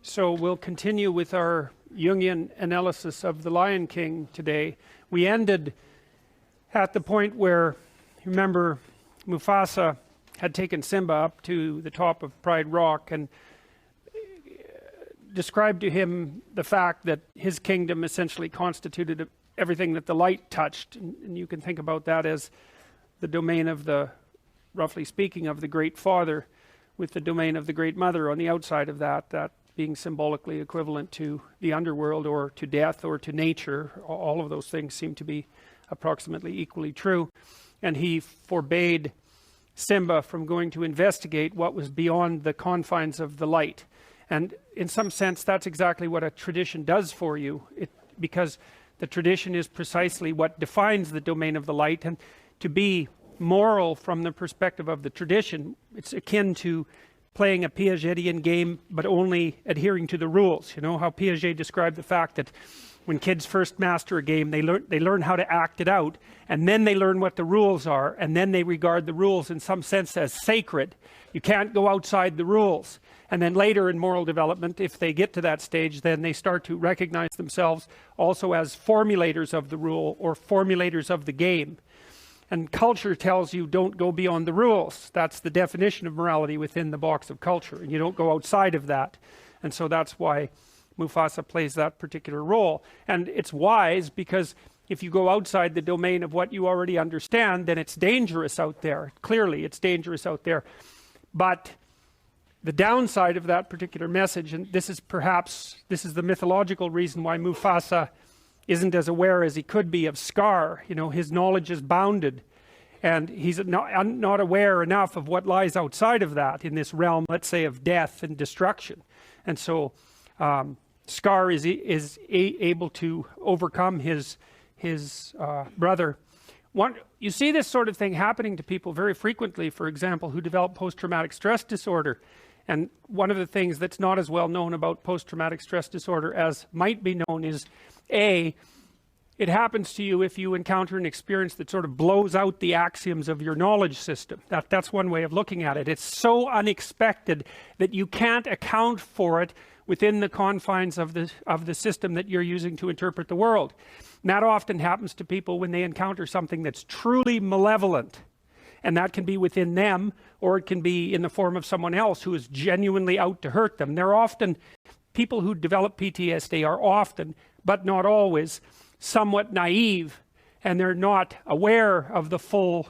So we'll continue with our Jungian analysis of the Lion King today. We ended at the point where, remember, Mufasa had taken Simba up to the top of Pride Rock and described to him the fact that his kingdom essentially constituted everything that the light touched. And you can think about that as the domain of the, roughly speaking, of the Great Father, with the domain of the Great Mother on the outside of that, that being symbolically equivalent to the underworld or to death or to nature. All of those things seem to be approximately equally true. And he forbade Simba from going to investigate what was beyond the confines of the light. And in some sense, that's exactly what a tradition does for you, because the tradition is precisely what defines the domain of the light. And to be moral from the perspective of the tradition, it's akin to playing a Piagetian game, but only adhering to the rules. You know how Piaget described the fact that when kids first master a game, they learn how to act it out, and then they learn what the rules are, and then they regard the rules in some sense as sacred. You can't go outside the rules. And then later in moral development, if they get to that stage, then they start to recognize themselves also as formulators of the rule or formulators of the game. And culture tells you don't go beyond the rules. That's the definition of morality within the box of culture, and you don't go outside of that. And so that's why Mufasa plays that particular role. And it's wise, because if you go outside the domain of what you already understand, then it's dangerous out there. Clearly, it's dangerous out there. But the downside of that particular message, and this is the mythological reason why Mufasa isn't as aware as he could be of Scar. You know, his knowledge is bounded, and he's not aware enough of what lies outside of that in this realm, let's say, of death and destruction. And so Scar is able to overcome his brother. You see this sort of thing happening to people very frequently, for example, who develop post-traumatic stress disorder. And one of the things that's not as well known about post-traumatic stress disorder as might be known is, A, it happens to you if you encounter an experience that sort of blows out the axioms of your knowledge system. That's one way of looking at it. It's so unexpected that you can't account for it within the confines of the system that you're using to interpret the world. And that often happens to people when they encounter something that's truly malevolent. And that can be within them, or it can be in the form of someone else who is genuinely out to hurt them. They're often, people who develop PTSD are often, but not always, somewhat naive, and they're not aware of the full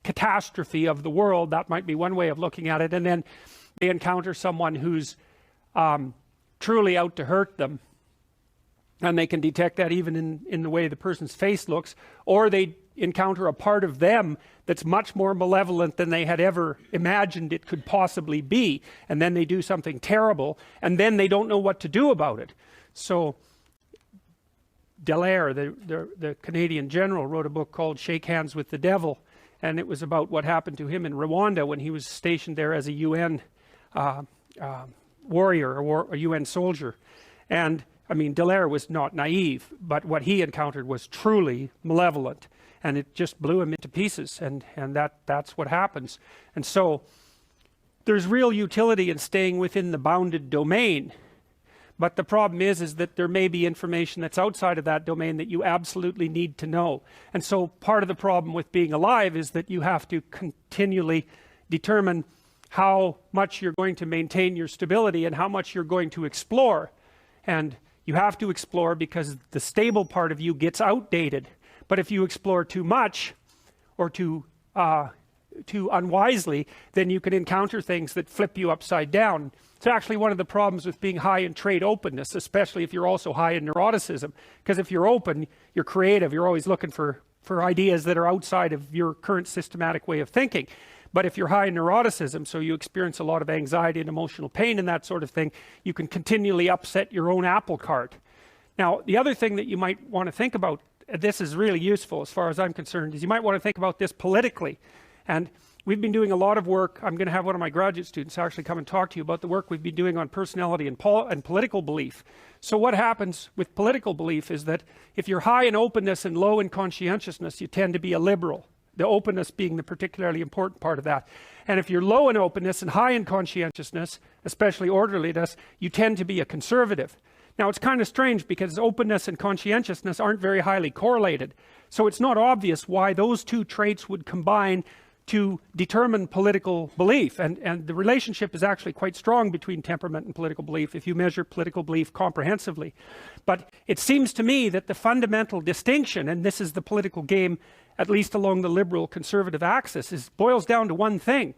catastrophe of the world. That might be one way of looking at it. And then they encounter someone who's truly out to hurt them. And they can detect that even in the way the person's face looks, or they encounter a part of them that's much more malevolent than they had ever imagined it could possibly be, and then they do something terrible, and then they don't know what to do about it. So Dallaire, the Canadian general, wrote a book called Shake Hands with the Devil, and it was about what happened to him in Rwanda when he was stationed there as a UN warrior or a UN soldier. And I mean, Dallaire was not naive, but what he encountered was truly malevolent, and it just blew him into pieces, and that's what happens. And so there's real utility in staying within the bounded domain, but the problem is that there may be information that's outside of that domain that you absolutely need to know. And so part of the problem with being alive is that you have to continually determine how much you're going to maintain your stability and how much you're going to explore. And you have to explore because the stable part of you gets outdated. But if you explore too much or too unwisely, then you can encounter things that flip you upside down. It's actually one of the problems with being high in trait openness, especially if you're also high in neuroticism. Because if you're open, you're creative, you're always looking for ideas that are outside of your current systematic way of thinking. But if you're high in neuroticism, so you experience a lot of anxiety and emotional pain and that sort of thing, you can continually upset your own apple cart. Now, the other thing that you might want to think about, this is really useful as far as I'm concerned, is you might want to think about this politically. And we've been doing a lot of work. I'm going to have one of my graduate students actually come and talk to you about the work we've been doing on personality and political belief. So what happens with political belief is that if you're high in openness and low in conscientiousness, you tend to be a liberal. the openness being the particularly important part of that. And if you're low in openness and high in conscientiousness, especially orderliness, you tend to be a conservative. Now it's kind of strange because openness and conscientiousness aren't very highly correlated. So it's not obvious why those two traits would combine to determine political belief. And the relationship is actually quite strong between temperament and political belief if you measure political belief comprehensively. But it seems to me that the fundamental distinction, and this is the political game, at least along the liberal conservative axis, boils down to one thing.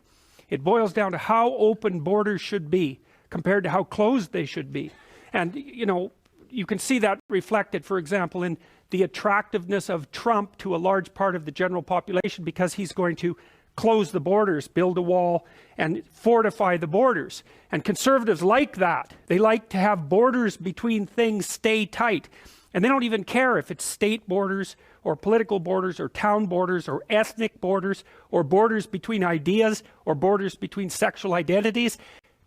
It boils down to how open borders should be compared to how closed they should be. And, you know, you can see that reflected, for example, in the attractiveness of Trump to a large part of the general population because he's going to close the borders, build a wall, and fortify the borders. And conservatives like that. They like to have borders between things stay tight. And they don't even care if it's state borders or political borders or town borders or ethnic borders or borders between ideas or borders between sexual identities.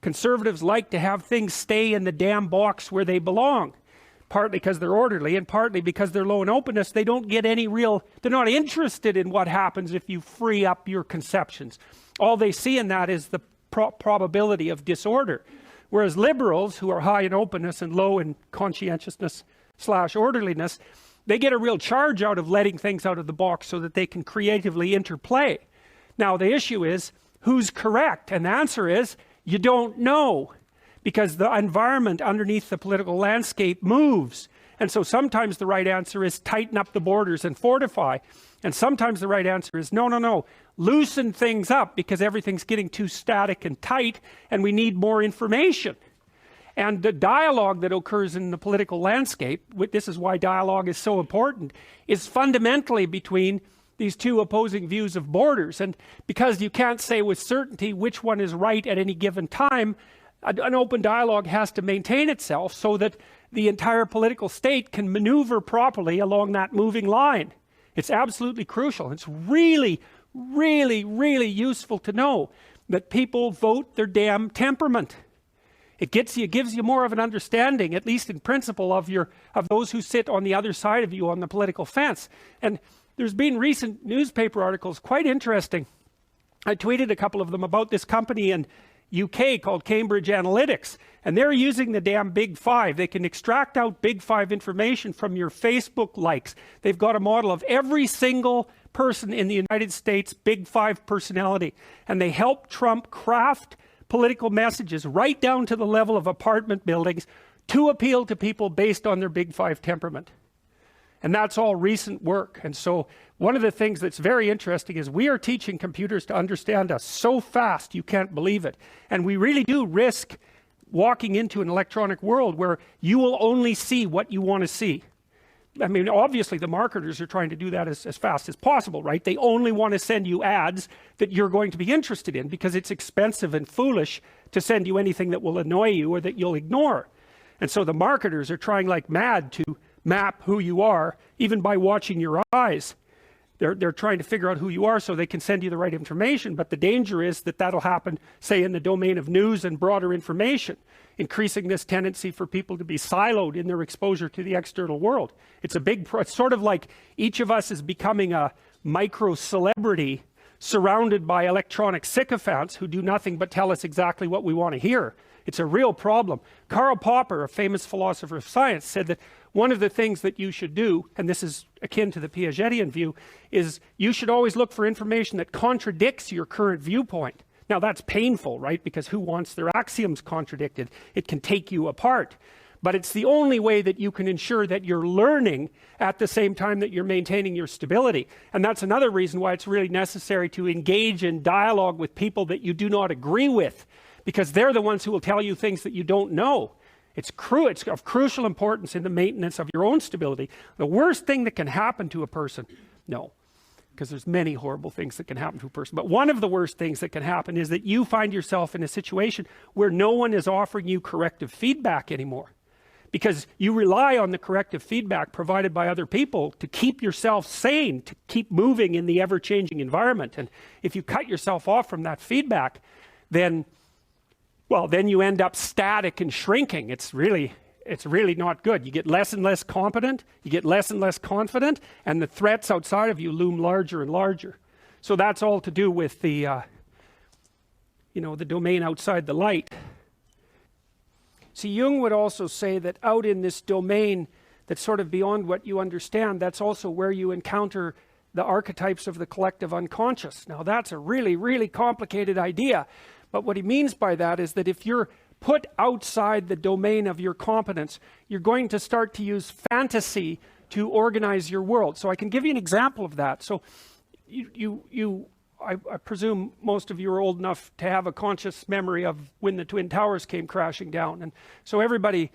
Conservatives like to have things stay in the damn box where they belong. Partly because they're orderly and partly because they're low in openness. They don't get any real, they're not interested in what happens if you free up your conceptions. All they see in that is the probability of disorder. Whereas liberals, who are high in openness and low in conscientiousness / orderliness, they get a real charge out of letting things out of the box so that they can creatively interplay. Now the issue is, who's correct? And the answer is, you don't know, because the environment underneath the political landscape moves. And so sometimes the right answer is tighten up the borders and fortify. And sometimes the right answer is no, loosen things up because everything's getting too static and tight and we need more information. And the dialogue that occurs in the political landscape, this is why dialogue is so important, is fundamentally between these two opposing views of borders. And because you can't say with certainty which one is right at any given time, an open dialogue has to maintain itself so that the entire political state can maneuver properly along that moving line. It's absolutely crucial. It's really, really, really useful to know that people vote their damn temperament. It gives you more of an understanding, at least in principle, of those who sit on the other side of you on the political fence. And there's been recent newspaper articles, quite interesting. I tweeted a couple of them about this company in UK called Cambridge Analytics, and they're using the damn Big Five. They can extract out Big Five information from your Facebook likes. They've got a model of every single person in the United States Big Five personality, and they help Trump craft political messages right down to the level of apartment buildings to appeal to people based on their Big Five temperament. And that's all recent work. And so one of the things that's very interesting is we are teaching computers to understand us so fast you can't believe it. And we really do risk walking into an electronic world where you will only see what you want to see. I mean, obviously the marketers are trying to do that as fast as possible, right? They only want to send you ads that you're going to be interested in because it's expensive and foolish to send you anything that will annoy you or that you'll ignore. And so the marketers are trying like mad to map who you are, even by watching your eyes. They're trying to figure out who you are so they can send you the right information. But the danger is that that'll happen, say, in the domain of news and broader information, increasing this tendency for people to be siloed in their exposure to the external world. It's sort of like each of us is becoming a micro celebrity surrounded by electronic sycophants who do nothing but tell us exactly what we want to hear. It's a real problem. Karl Popper, a famous philosopher of science, said that one of the things that you should do, and this is akin to the Piagetian view, is you should always look for information that contradicts your current viewpoint. Now that's painful, right? Because who wants their axioms contradicted? It can take you apart. But it's the only way that you can ensure that you're learning at the same time that you're maintaining your stability. And that's another reason why it's really necessary to engage in dialogue with people that you do not agree with, because they're the ones who will tell you things that you don't know. It's of crucial importance in the maintenance of your own stability. The worst thing that can happen to a person, no, because there's many horrible things that can happen to a person, but one of the worst things that can happen is that you find yourself in a situation where no one is offering you corrective feedback anymore, because you rely on the corrective feedback provided by other people to keep yourself sane, to keep moving in the ever-changing environment. And if you cut yourself off from that feedback, then you end up static and shrinking. It's really not good. You get less and less competent, you get less and less confident, and the threats outside of you loom larger and larger. So that's all to do with the the domain outside the light. See, Jung would also say that out in this domain that's sort of beyond what you understand, that's also where you encounter the archetypes of the collective unconscious. Now that's a really, really complicated idea, but what he means by that is that if you're put outside the domain of your competence, you're going to start to use fantasy to organize your world. So I can give you an example of that. So I presume most of you are old enough to have a conscious memory of when the Twin Towers came crashing down. And so everybody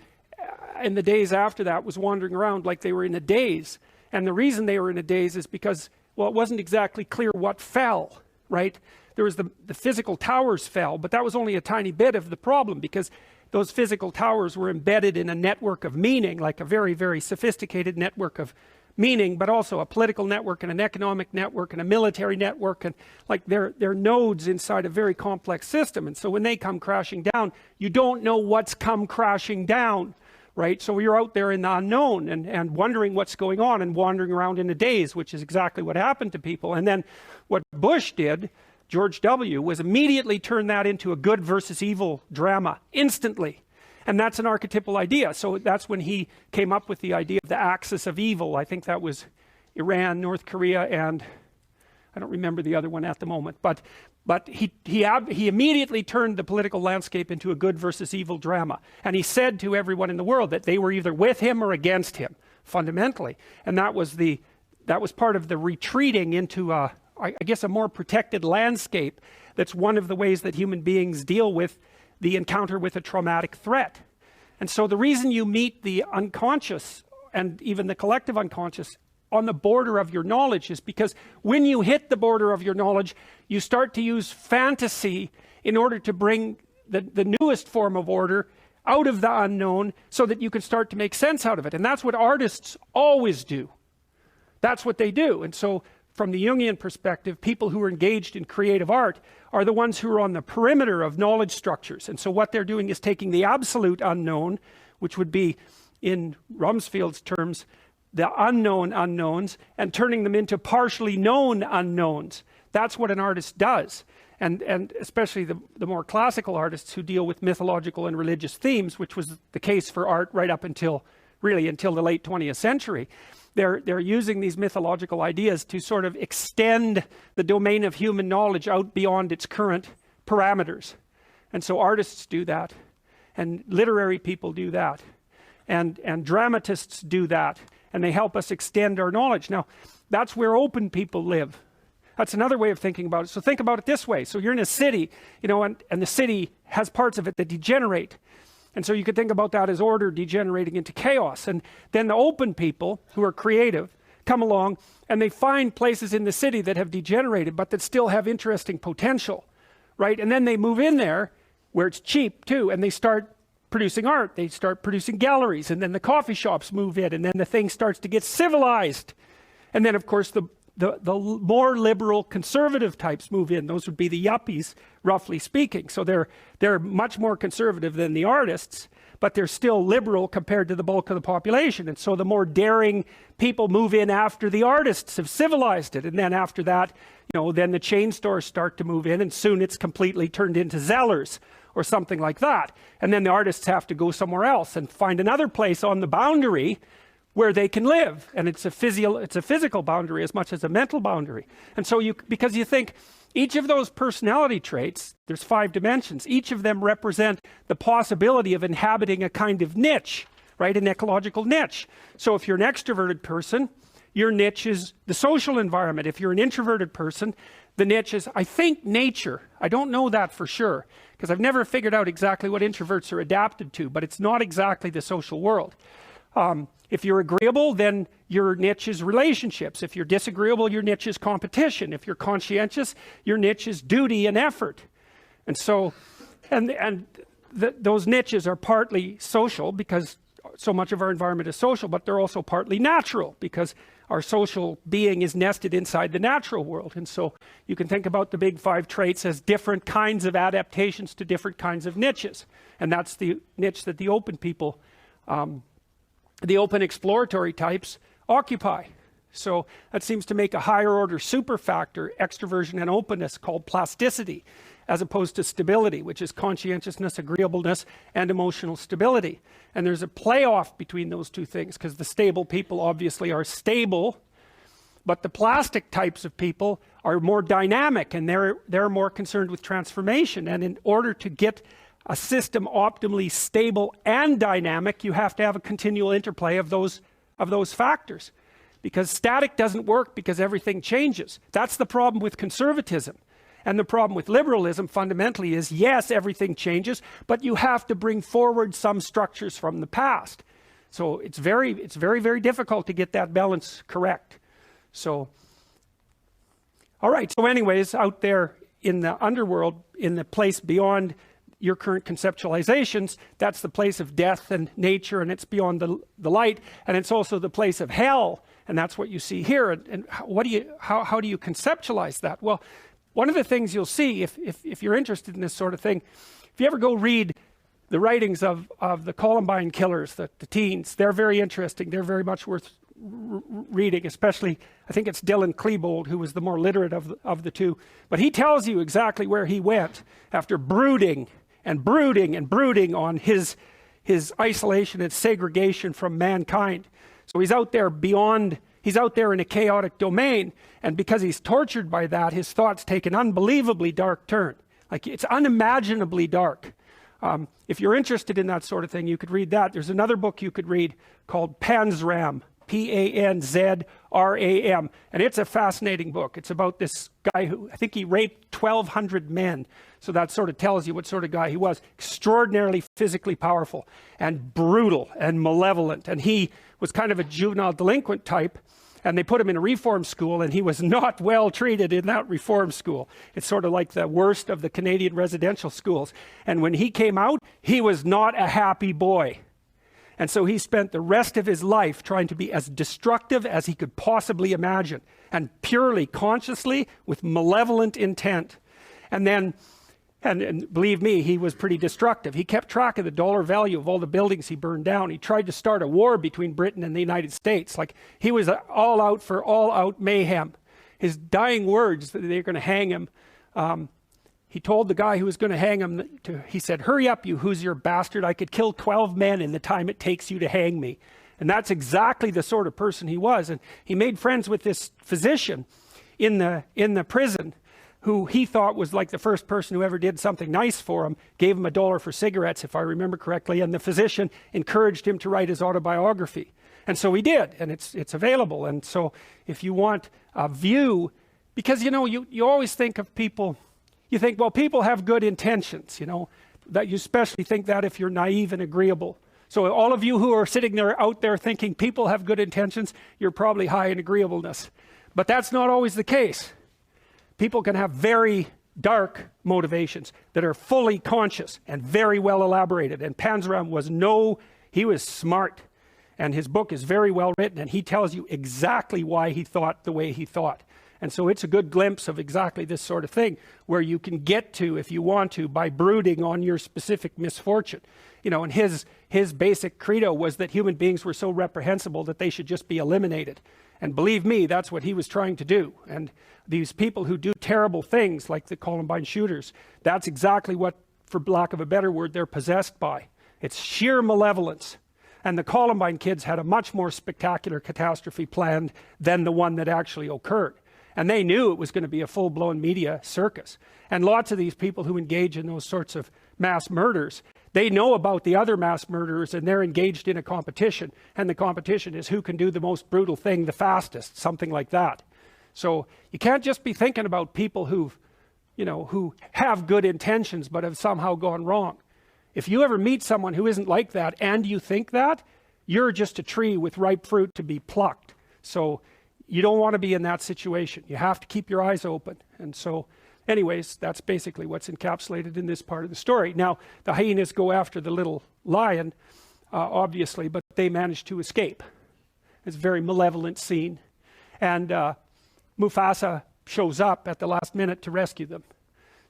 in the days after that was wandering around like they were in a daze. And the reason they were in a daze is because, well, it wasn't exactly clear what fell, right? There was the physical towers fell, but that was only a tiny bit of the problem, because those physical towers were embedded in a network of meaning, like a very, very sophisticated network of meaning, but also a political network and an economic network and a military network, and like they're nodes inside a very complex system. And so when they come crashing down, you don't know what's come crashing down, right? So you're out there in the unknown and wondering what's going on and wandering around in a daze, which is exactly what happened to people. And then what Bush did, George W., was immediately turn that into a good versus evil drama instantly. And that's an archetypal idea. So that's when he came up with the idea of the axis of evil. I think that was Iran, North Korea, and I don't remember the other one at the moment. But he immediately turned the political landscape into a good versus evil drama. And he said to everyone in the world that they were either with him or against him, fundamentally. And that was part of the retreating into I guess a more protected landscape. That's one of the ways that human beings deal with the encounter with a traumatic threat. And so the reason you meet the unconscious and even the collective unconscious on the border of your knowledge is because when you hit the border of your knowledge, you start to use fantasy in order to bring the newest form of order out of the unknown so that you can start to make sense out of it. And that's what artists always do. That's what they do. And so from the Jungian perspective, people who are engaged in creative art are the ones who are on the perimeter of knowledge structures. And so what they're doing is taking the absolute unknown, which would be, in Rumsfeld's terms, the unknown unknowns, and turning them into partially known unknowns. That's what an artist does. And especially the more classical artists who deal with mythological and religious themes, which was the case for art right up until the late 20th century. They're using these mythological ideas to sort of extend the domain of human knowledge out beyond its current parameters. And so artists do that, and literary people do that, and dramatists do that, and they help us extend our knowledge. Now, that's where open people live. That's another way of thinking about it. So think about it this way. So you're in a city, and the city has parts of it that degenerate. And so you could think about that as order degenerating into chaos. And then the open people who are creative come along and they find places in the city that have degenerated but that still have interesting potential, right? And then they move in there where it's cheap too, and they start producing art. They start producing galleries, and then the coffee shops move in, and then the thing starts to get civilized. And then of course the more liberal conservative types move in. Those would be the yuppies, roughly speaking. So they're much more conservative than the artists, but they're still liberal compared to the bulk of the population. And so the more daring people move in after the artists have civilized it. And then after that, then the chain stores start to move in, and soon it's completely turned into Zellers or something like that. And then the artists have to go somewhere else and find another place on the boundary where they can live. And it's a physical boundary as much as a mental boundary. And so because you think each of those personality traits, there's 5 dimensions, each of them represent the possibility of inhabiting a kind of niche, right? An ecological niche. So if you're an extroverted person, your niche is the social environment. If you're an introverted person, the niche is, I think, nature. I don't know that for sure, because I've never figured out exactly what introverts are adapted to, but it's not exactly the social world. If you're agreeable, then your niche is relationships. If you're disagreeable, your niche is competition. If you're conscientious, your niche is duty and effort. And so, those niches are partly social because so much of our environment is social, but they're also partly natural because our social being is nested inside the natural world. And so you can think about the big 5 traits as different kinds of adaptations to different kinds of niches. And that's the niche that the open people, the open exploratory types, occupy. So that seems to make a higher order super factor, extroversion and openness, called plasticity, as opposed to stability, which is conscientiousness, agreeableness, and emotional stability. And there's a playoff between those two things, because the stable people obviously are stable, but the plastic types of people are more dynamic, and they're more concerned with transformation. And in order to get a system optimally stable and dynamic, you have to have a continual interplay of those factors. Because static doesn't work because everything changes. That's the problem with conservatism. And the problem with liberalism fundamentally is, yes, everything changes, but you have to bring forward some structures from the past. So it's very, very difficult to get that balance correct. So, all right, so anyways, out there in the underworld, in the place beyond your current conceptualizations, that's the place of death and nature, and it's beyond the light, and it's also the place of hell, and that's what you see here. And how do you conceptualize that? Well, one of the things you'll see, if you're interested in this sort of thing, if you ever go read the writings of the Columbine killers, the teens, they're very interesting. They're very much worth reading, especially, I think it's Dylan Klebold, who was the more literate of the two. But he tells you exactly where he went after brooding and brooding and brooding on his isolation and segregation from mankind. So he's out there beyond, he's out there in a chaotic domain, and because he's tortured by that, his thoughts take an unbelievably dark turn. Like, it's unimaginably dark. If you're interested in that sort of thing, you could read that. There's another book you could read called Panzram, Panzram, and it's a fascinating book. It's about this guy who, I think he raped 1,200 men. So that sort of tells you what sort of guy he was. Extraordinarily physically powerful and brutal and malevolent. And he was kind of a juvenile delinquent type. And they put him in a reform school, and he was not well treated in that reform school. It's sort of like the worst of the Canadian residential schools. And when he came out, he was not a happy boy. And so he spent the rest of his life trying to be as destructive as he could possibly imagine, and purely, consciously, with malevolent intent. And then, and believe me, he was pretty destructive. He kept track of the dollar value of all the buildings he burned down. He tried to start a war between Britain and the United States. Like, he was all out for all-out mayhem. His dying words that they're going to hang him, he told the guy who was going to hang him, he said, "Hurry up, you Hoosier bastard. I could kill 12 men in the time it takes you to hang me." And that's exactly the sort of person he was. And he made friends with this physician in the prison, who he thought was like the first person who ever did something nice for him, gave him $1 for cigarettes, if I remember correctly, and the physician encouraged him to write his autobiography. And so he did, and it's available. And so if you want a view, because, you know, you always think of people, you think, well, people have good intentions, you know, that you especially think that if you're naive and agreeable. So all of you who are sitting there out there thinking people have good intentions, you're probably high in agreeableness. But that's not always the case. People can have very dark motivations that are fully conscious and very well elaborated. And Panzram he was smart. And his book is very well written, and he tells you exactly why he thought the way he thought. And so it's a good glimpse of exactly this sort of thing, where you can get to, if you want to, by brooding on your specific misfortune. You know, and his basic credo was that human beings were so reprehensible that they should just be eliminated. And believe me, that's what he was trying to do. And these people who do terrible things, like the Columbine shooters, that's exactly what, for lack of a better word, they're possessed by. It's sheer malevolence. And the Columbine kids had a much more spectacular catastrophe planned than the one that actually occurred. And they knew it was going to be a full-blown media circus. And lots of these people who engage in those sorts of mass murders, they know about the other mass murderers, and they're engaged in a competition. And the competition is who can do the most brutal thing the fastest, something like that. So you can't just be thinking about people who have good intentions but have somehow gone wrong. If you ever meet someone who isn't like that and you think that, you're just a tree with ripe fruit to be plucked. So you don't want to be in that situation. You have to keep your eyes open. And so anyways, that's basically what's encapsulated in this part of the story. Now, the hyenas go after the little lion, obviously, but they manage to escape. It's a very malevolent scene. And Mufasa shows up at the last minute to rescue them.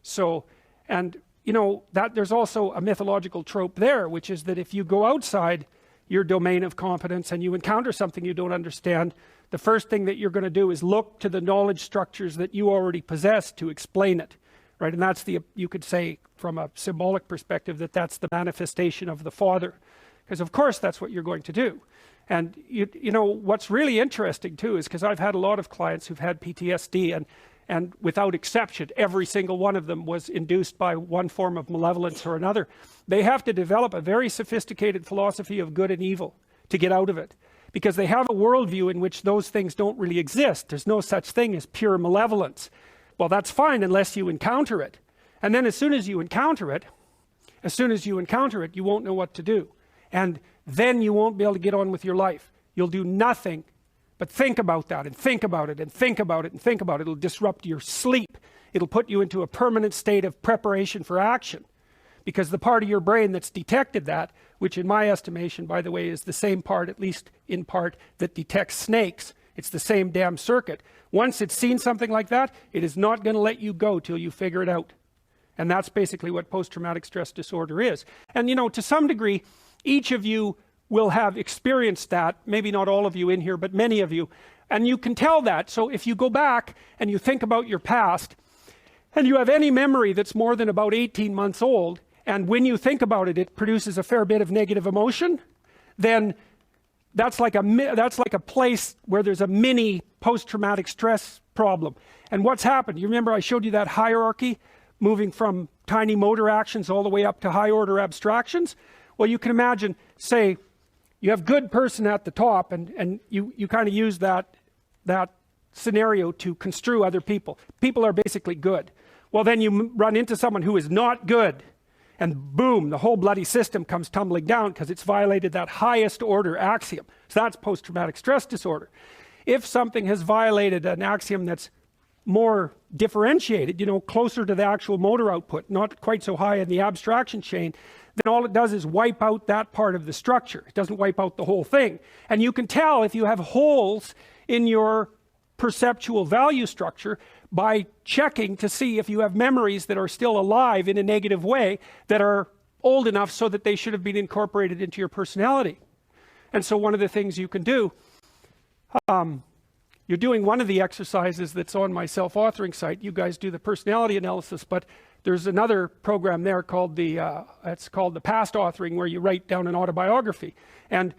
So, and you know, that there's also a mythological trope there, which is that if you go outside, your domain of competence and you encounter something you don't understand, the first thing that you're going to do is look to the knowledge structures that you already possess to explain it, right? And that's you could say from a symbolic perspective that that's the manifestation of the Father, because of course that's what you're going to do. And you know what's really interesting too is, because I've had a lot of clients who've had PTSD, and without exception every single one of them was induced by one form of malevolence or another. They have to develop a very sophisticated philosophy of good and evil to get out of it, because they have a worldview in which those things don't really exist. There's no such thing as pure malevolence. Well, that's fine unless you encounter it. And then as soon as you encounter it, you won't know what to do. And then you won't be able to get on with your life. You'll do nothing but think about that and think about it and think about it and think about it. It'll disrupt your sleep. It'll put you into a permanent state of preparation for action. Because the part of your brain that's detected that, which in my estimation, by the way, is the same part, at least in part, that detects snakes. It's the same damn circuit. Once it's seen something like that, it is not going to let you go till you figure it out. And that's basically what post-traumatic stress disorder is. And you know, to some degree, each of you will have experienced that, maybe not all of you in here, but many of you. And you can tell that. So if you go back and you think about your past, and you have any memory that's more than about 18 months old, and when you think about it, it produces a fair bit of negative emotion, then that's like a place where there's a mini post-traumatic stress problem. And what's happened? You remember I showed you that hierarchy, moving from tiny motor actions all the way up to high-order abstractions? Well, you can imagine, say, you have good person at the top, and you kind of use that scenario to construe other people. People are basically good. Well, then you run into someone who is not good, and boom, the whole bloody system comes tumbling down because it's violated that highest order axiom. So that's post-traumatic stress disorder. If something has violated an axiom that's more differentiated, you know, closer to the actual motor output, not quite so high in the abstraction chain, then all it does is wipe out that part of the structure. It doesn't wipe out the whole thing. And you can tell if you have holes in your perceptual value structure by checking to see if you have memories that are still alive in a negative way that are old enough so that they should have been incorporated into your personality. And so one of the things you can do, you're doing one of the exercises that's on my self-authoring site. You guys do the personality analysis, but there's another program there called it's called the past authoring, where you write down an autobiography. And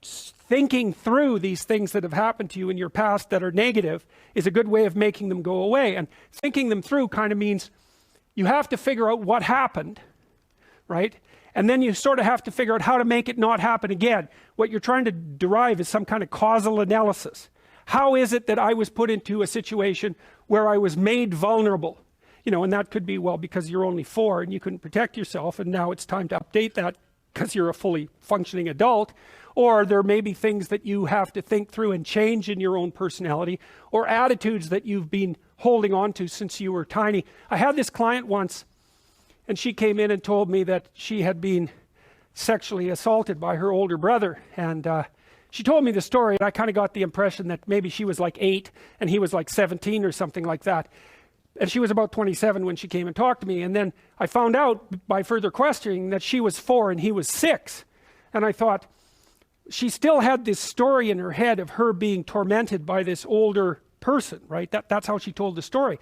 thinking through these things that have happened to you in your past that are negative is a good way of making them go away. And thinking them through kind of means you have to figure out what happened, right? And then you sort of have to figure out how to make it not happen again. What you're trying to derive is some kind of causal analysis. How is it that I was put into a situation where I was made vulnerable? You know, and that could be, well, because you're only 4 and you couldn't protect yourself, and now it's time to update that because you're a fully functioning adult. Or there may be things that you have to think through and change in your own personality, or attitudes that you've been holding on to since you were tiny. I had this client once, and she came in and told me that she had been sexually assaulted by her older brother. And she told me the story, and I kind of got the impression that maybe she was like 8 and he was like 17 or something like that. And she was about 27 when she came and talked to me. And then I found out by further questioning that she was 4 and he was 6. And I thought, she still had this story in her head of her being tormented by this older person, right? That's how she told the story.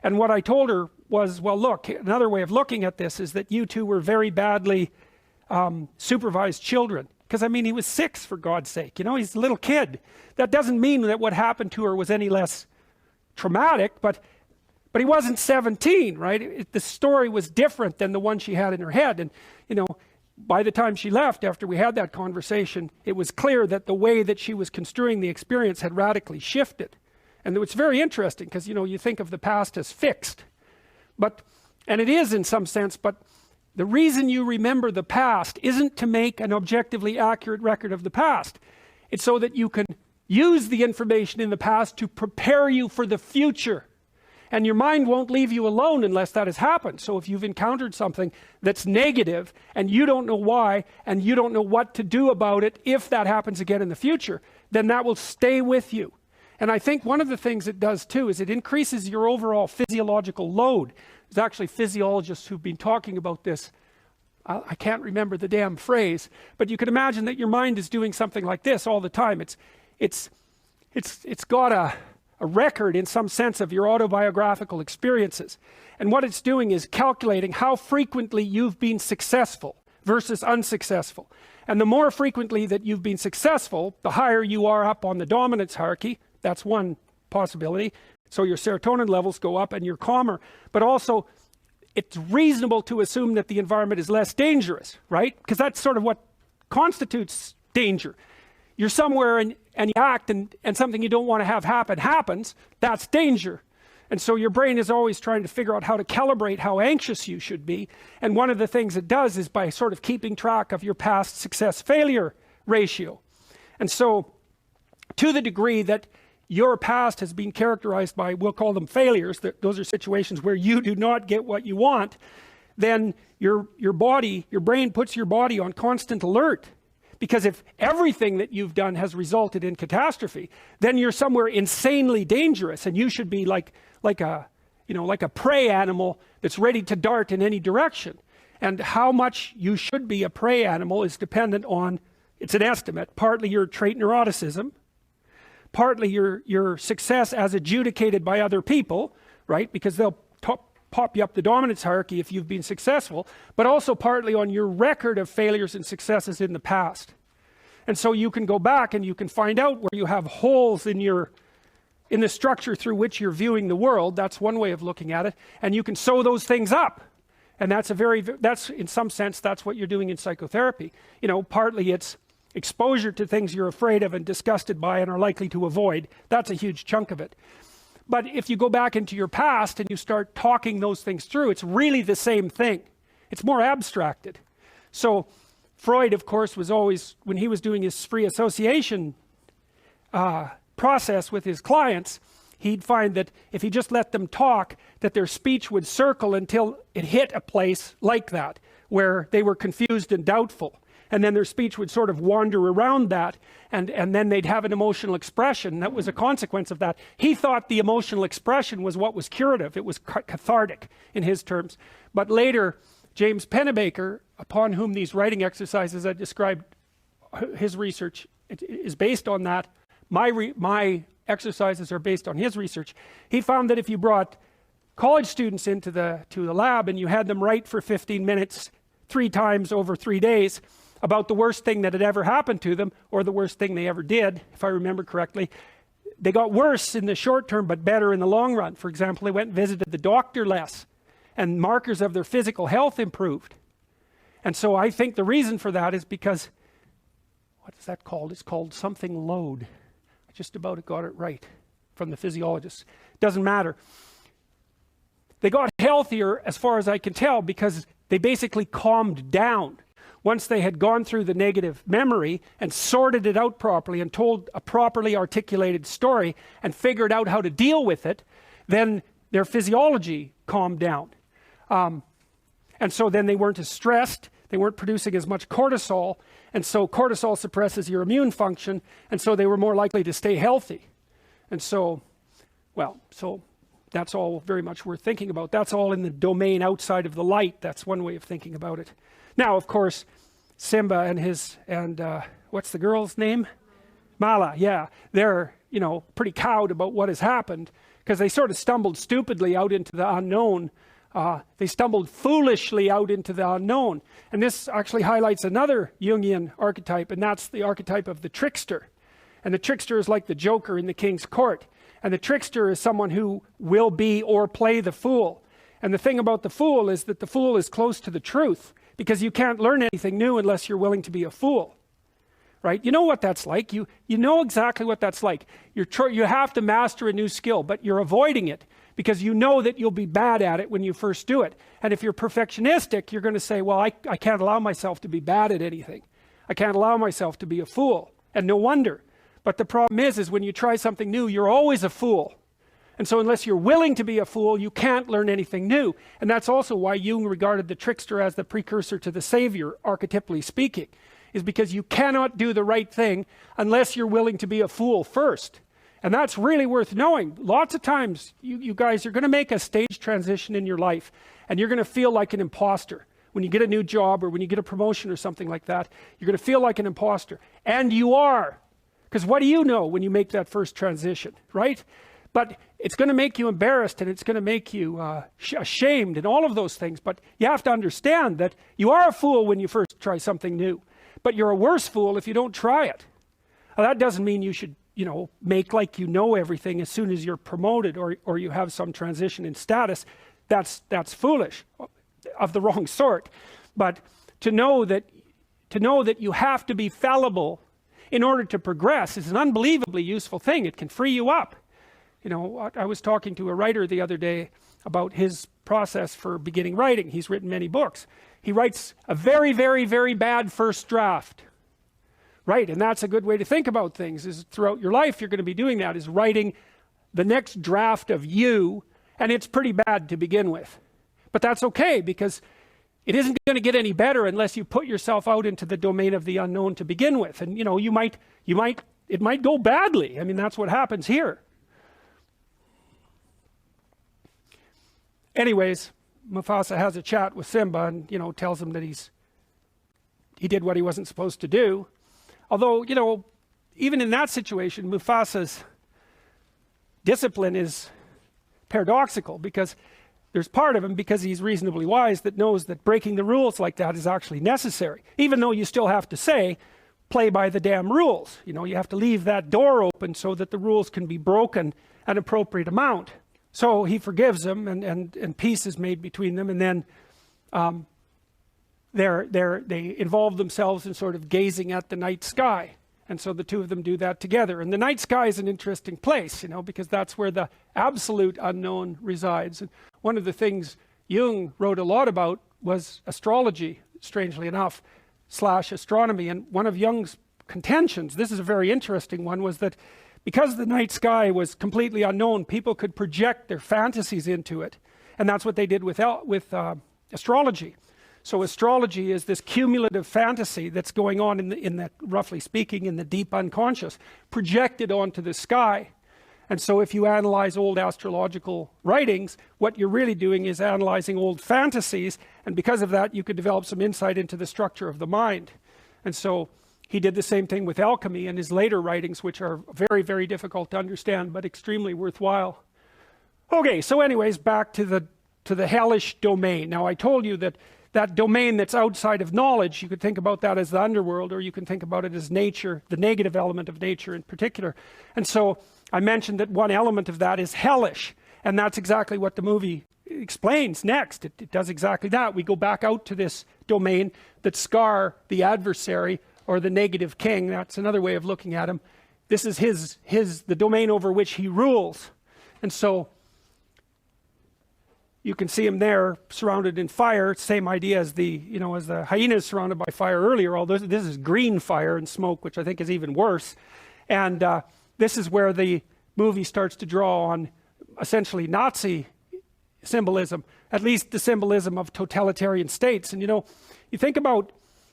And what I told her was, well, look, another way of looking at this is that you two were very badly supervised children. Because, I mean, he was 6, for God's sake. You know, he's a little kid. That doesn't mean that what happened to her was any less traumatic, but he wasn't 17, right? The story was different than the one she had in her head. And, you know, by the time she left, after we had that conversation, it was clear that the way that she was construing the experience had radically shifted. And it's very interesting because, you know, you think of the past as fixed. And it is in some sense, but the reason you remember the past isn't to make an objectively accurate record of the past. It's so that you can use the information in the past to prepare you for the future. And your mind won't leave you alone unless that has happened. So if you've encountered something that's negative and you don't know why and you don't know what to do about it if that happens again in the future, then that will stay with you. And I think one of the things it does too is it increases your overall physiological load. There's actually physiologists who've been talking about this I can't remember the damn phrase, but you can imagine that your mind is doing something like this all the time. It's got a record in some sense of your autobiographical experiences. And what it's doing is calculating how frequently you've been successful versus unsuccessful. And the more frequently that you've been successful, the higher you are up on the dominance hierarchy. That's one possibility. So your serotonin levels go up and you're calmer. But also, it's reasonable to assume that the environment is less dangerous, right? Because that's sort of what constitutes danger. You're somewhere and you act and something you don't want to have happen happens, that's danger. And so your brain is always trying to figure out how to calibrate how anxious you should be. And one of the things it does is by sort of keeping track of your past success-failure ratio. And so to the degree that your past has been characterized by, we'll call them failures, those are situations where you do not get what you want, then your brain puts your body on constant alert. Because if everything that you've done has resulted in catastrophe, then you're somewhere insanely dangerous, and you should be like a prey animal that's ready to dart in any direction. And how much you should be a prey animal is dependent on, it's an estimate, partly your trait neuroticism, partly your success as adjudicated by other people, right? Because they'll pop you up the dominance hierarchy if you've been successful, but also partly on your record of failures and successes in the past. And so you can go back and you can find out where you have holes in the structure through which you're viewing the world. That's one way of looking at it. And you can sew those things up. And that's in some sense, that's what you're doing in psychotherapy. Partly it's exposure to things you're afraid of and disgusted by and are likely to avoid. That's a huge chunk of it. But if you go back into your past and you start talking those things through, it's really the same thing. It's more abstracted. So Freud, of course, was always, when he was doing his free association process with his clients, he'd find that if he just let them talk, that their speech would circle until it hit a place like that, where they were confused and doubtful. And then their speech would sort of wander around that, and then they'd have an emotional expression. That was a consequence of that. He thought the emotional expression was what was curative. It was cathartic in his terms. But later, James Pennebaker, upon whom these writing exercises I described, his research is based on that. My exercises are based on his research. He found that if you brought college students into the lab and you had them write for 15 minutes 3 times over 3 days, about the worst thing that had ever happened to them, or the worst thing they ever did, if I remember correctly, they got worse in the short term, but better in the long run. For example, they went and visited the doctor less, and markers of their physical health improved. And so I think the reason for that is because, what is that called? It's called something load. I just about got it right from the physiologist. Doesn't matter. They got healthier, as far as I can tell, because they basically calmed down. Once they had gone through the negative memory and sorted it out properly and told a properly articulated story and figured out how to deal with it, then their physiology calmed down. And so then they weren't as stressed, they weren't producing as much cortisol, and so cortisol suppresses your immune function, and so they were more likely to stay healthy. And so, so that's all very much worth thinking about. That's all in the domain outside of the light. That's one way of thinking about it. Now, of course, Simba and what's the girl's name? Mala, yeah. They're, pretty cowed about what has happened because they sort of stumbled stupidly out into the unknown. They stumbled foolishly out into the unknown. And this actually highlights another Jungian archetype, and that's the archetype of the trickster. And the trickster is like the Joker in the king's court. And the trickster is someone who will be or play the fool. And the thing about the fool is that the fool is close to the truth, because you can't learn anything new unless you're willing to be a fool, right? You know what that's like. You know exactly what that's like. You have to master a new skill, but you're avoiding it because you know that you'll be bad at it when you first do it. And if you're perfectionistic, you're going to say, well, I can't allow myself to be bad at anything. I can't allow myself to be a fool. And no wonder. But the problem is when you try something new, you're always a fool. And so unless you're willing to be a fool, you can't learn anything new. And that's also why Jung regarded the trickster as the precursor to the savior, archetypally speaking, is because you cannot do the right thing unless you're willing to be a fool first. And that's really worth knowing. Lots of times, you guys are going to make a stage transition in your life, and you're going to feel like an imposter when you get a new job or when you get a promotion or something like that, you're going to feel like an imposter. And you are. Because what do you know when you make that first transition, right? But it's going to make you embarrassed and it's going to make you ashamed and all of those things. But you have to understand that you are a fool when you first try something new. But you're a worse fool if you don't try it. Now, that doesn't mean you should, make like you know everything as soon as you're promoted or you have some transition in status. That's foolish, of the wrong sort. But to know that you have to be fallible in order to progress is an unbelievably useful thing. It can free you up. I was talking to a writer the other day about his process for beginning writing. He's written many books. He writes a very, very, very bad first draft. Right, and that's a good way to think about things, is throughout your life you're going to be doing that, is writing the next draft of you, and it's pretty bad to begin with. But that's okay, because it isn't going to get any better unless you put yourself out into the domain of the unknown to begin with. And it might go badly. I mean, that's what happens here. Anyways, Mufasa has a chat with Simba and, tells him that he did what he wasn't supposed to do. Although, even in that situation, Mufasa's discipline is paradoxical, because there's part of him, because he's reasonably wise, that knows that breaking the rules like that is actually necessary. Even though you still have to say, play by the damn rules. You have to leave that door open so that the rules can be broken an appropriate amount. So he forgives him, and peace is made between them, and then they involve themselves in sort of gazing at the night sky. And so the two of them do that together. And the night sky is an interesting place, because that's where the absolute unknown resides. And one of the things Jung wrote a lot about was astrology, strangely enough, / astronomy. And one of Jung's contentions, this is a very interesting one, was that because the night sky was completely unknown, people could project their fantasies into it. And that's what they did with astrology. So astrology is this cumulative fantasy that's going on in the roughly speaking, in the deep unconscious, projected onto the sky. And so if you analyze old astrological writings, what you're really doing is analyzing old fantasies, and because of that you could develop some insight into the structure of the mind. And so he did the same thing with alchemy in his later writings, which are very, very difficult to understand, but extremely worthwhile. Okay, so anyways, back to the hellish domain. Now I told you that domain that's outside of knowledge, you could think about that as the underworld, or you can think about it as nature, the negative element of nature in particular. And so I mentioned that one element of that is hellish, and that's exactly what the movie explains next. It does exactly that. We go back out to this domain that Scar, the adversary, or the negative king, that's another way of looking at him. This is the domain over which he rules. And so you can see him there surrounded in fire. Same idea as the hyenas surrounded by fire earlier, although this is green fire and smoke, which I think is even worse. And this is where the movie starts to draw on essentially Nazi symbolism, at least the symbolism of totalitarian states. And you think about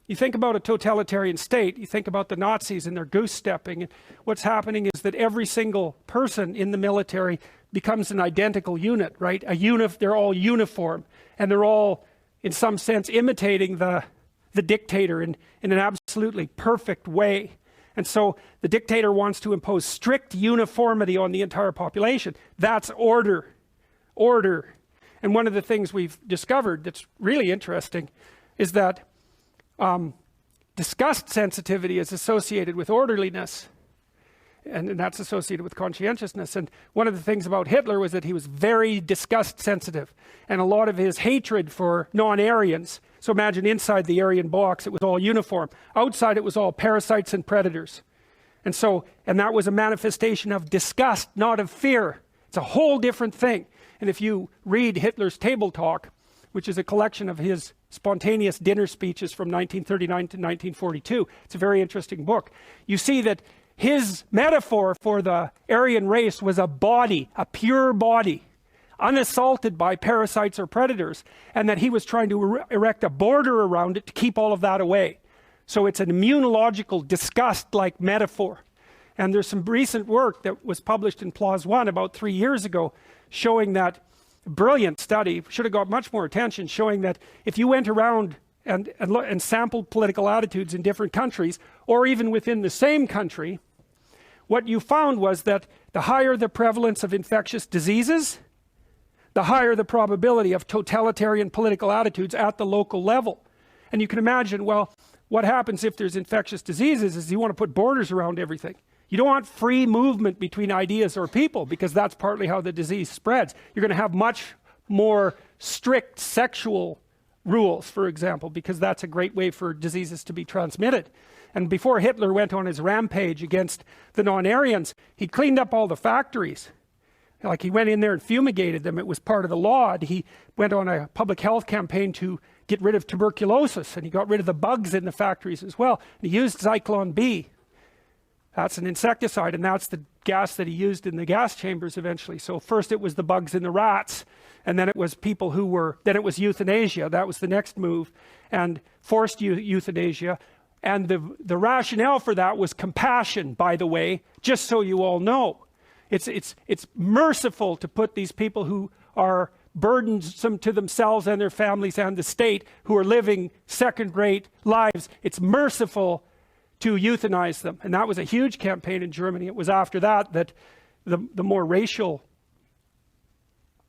a totalitarian state, you think about the Nazis and their goose stepping, and what's happening is that every single person in the military becomes an identical unit, right? They're all uniform, and they're all, in some sense, imitating the dictator in an absolutely perfect way. And so the dictator wants to impose strict uniformity on the entire population. That's order. And one of the things we've discovered that's really interesting is that disgust sensitivity is associated with orderliness, and that's associated with conscientiousness. And one of the things about Hitler was that he was very disgust sensitive, and a lot of his hatred for non-Aryans. So imagine inside the Aryan box it was all uniform, outside it was all parasites and predators. And that was a manifestation of disgust, not of fear. It's a whole different thing. And if you read Hitler's Table Talk, which is a collection of his spontaneous dinner speeches from 1939 to 1942. It's a very interesting book. You see that his metaphor for the Aryan race was a body, a pure body, unassaulted by parasites or predators, and that he was trying to erect a border around it to keep all of that away. So it's an immunological disgust-like metaphor. And there's some recent work that was published in PLOS One about 3 years ago showing that brilliant study, should have got much more attention, showing that if you went around and sampled political attitudes in different countries, or even within the same country, what you found was that the higher the prevalence of infectious diseases, the higher the probability of totalitarian political attitudes at the local level. And you can imagine, well, what happens if there's infectious diseases is you want to put borders around everything. You don't want free movement between ideas or people, because that's partly how the disease spreads. You're going to have much more strict sexual rules, for example, because that's a great way for diseases to be transmitted. And before Hitler went on his rampage against the non-Aryans, he cleaned up all the factories. Like, he went in there and fumigated them. It was part of the law. And he went on a public health campaign to get rid of tuberculosis, and he got rid of the bugs in the factories as well. And he used Zyklon B. That's an insecticide, and that's the gas that he used in the gas chambers eventually. So first it was the bugs in the rats, and then it was people who were, then it was euthanasia. That was the next move, and forced euthanasia. And the rationale for that was compassion, by the way, just so you all know. It's merciful to put these people who are burdensome to themselves and their families and the state, who are living second-rate lives. It's merciful to euthanize them. And that was a huge campaign in Germany. It was after that that the more racial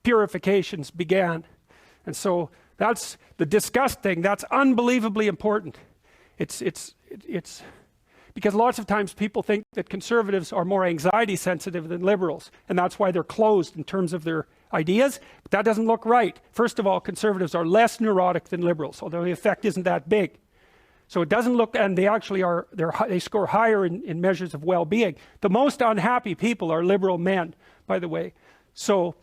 purifications began. And so that's the disgust thing. That's unbelievably important. It's because lots of times people think that conservatives are more anxiety sensitive than liberals, and that's why they're closed in terms of their ideas. But that doesn't look right. First of all, conservatives are less neurotic than liberals, although the effect isn't that big. So it doesn't look, and they actually are, they score higher in measures of well-being. The most unhappy people are liberal men, by the way. So,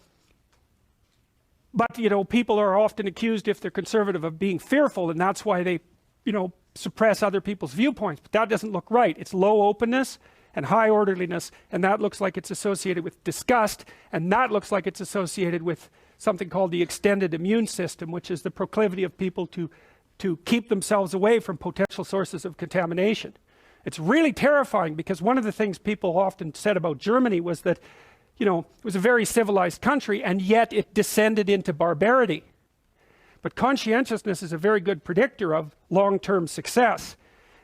but, you know, people are often accused, if they're conservative, of being fearful, and that's why they, you know, suppress other people's viewpoints. But that doesn't look right. It's low openness and high orderliness, and that looks like it's associated with disgust, and that looks like it's associated with something called the extended immune system, which is the proclivity of people to keep themselves away from potential sources of contamination. It's really terrifying, because one of the things people often said about Germany was that, you know, it was a very civilized country, and yet it descended into barbarity. But conscientiousness is a very good predictor of long-term success.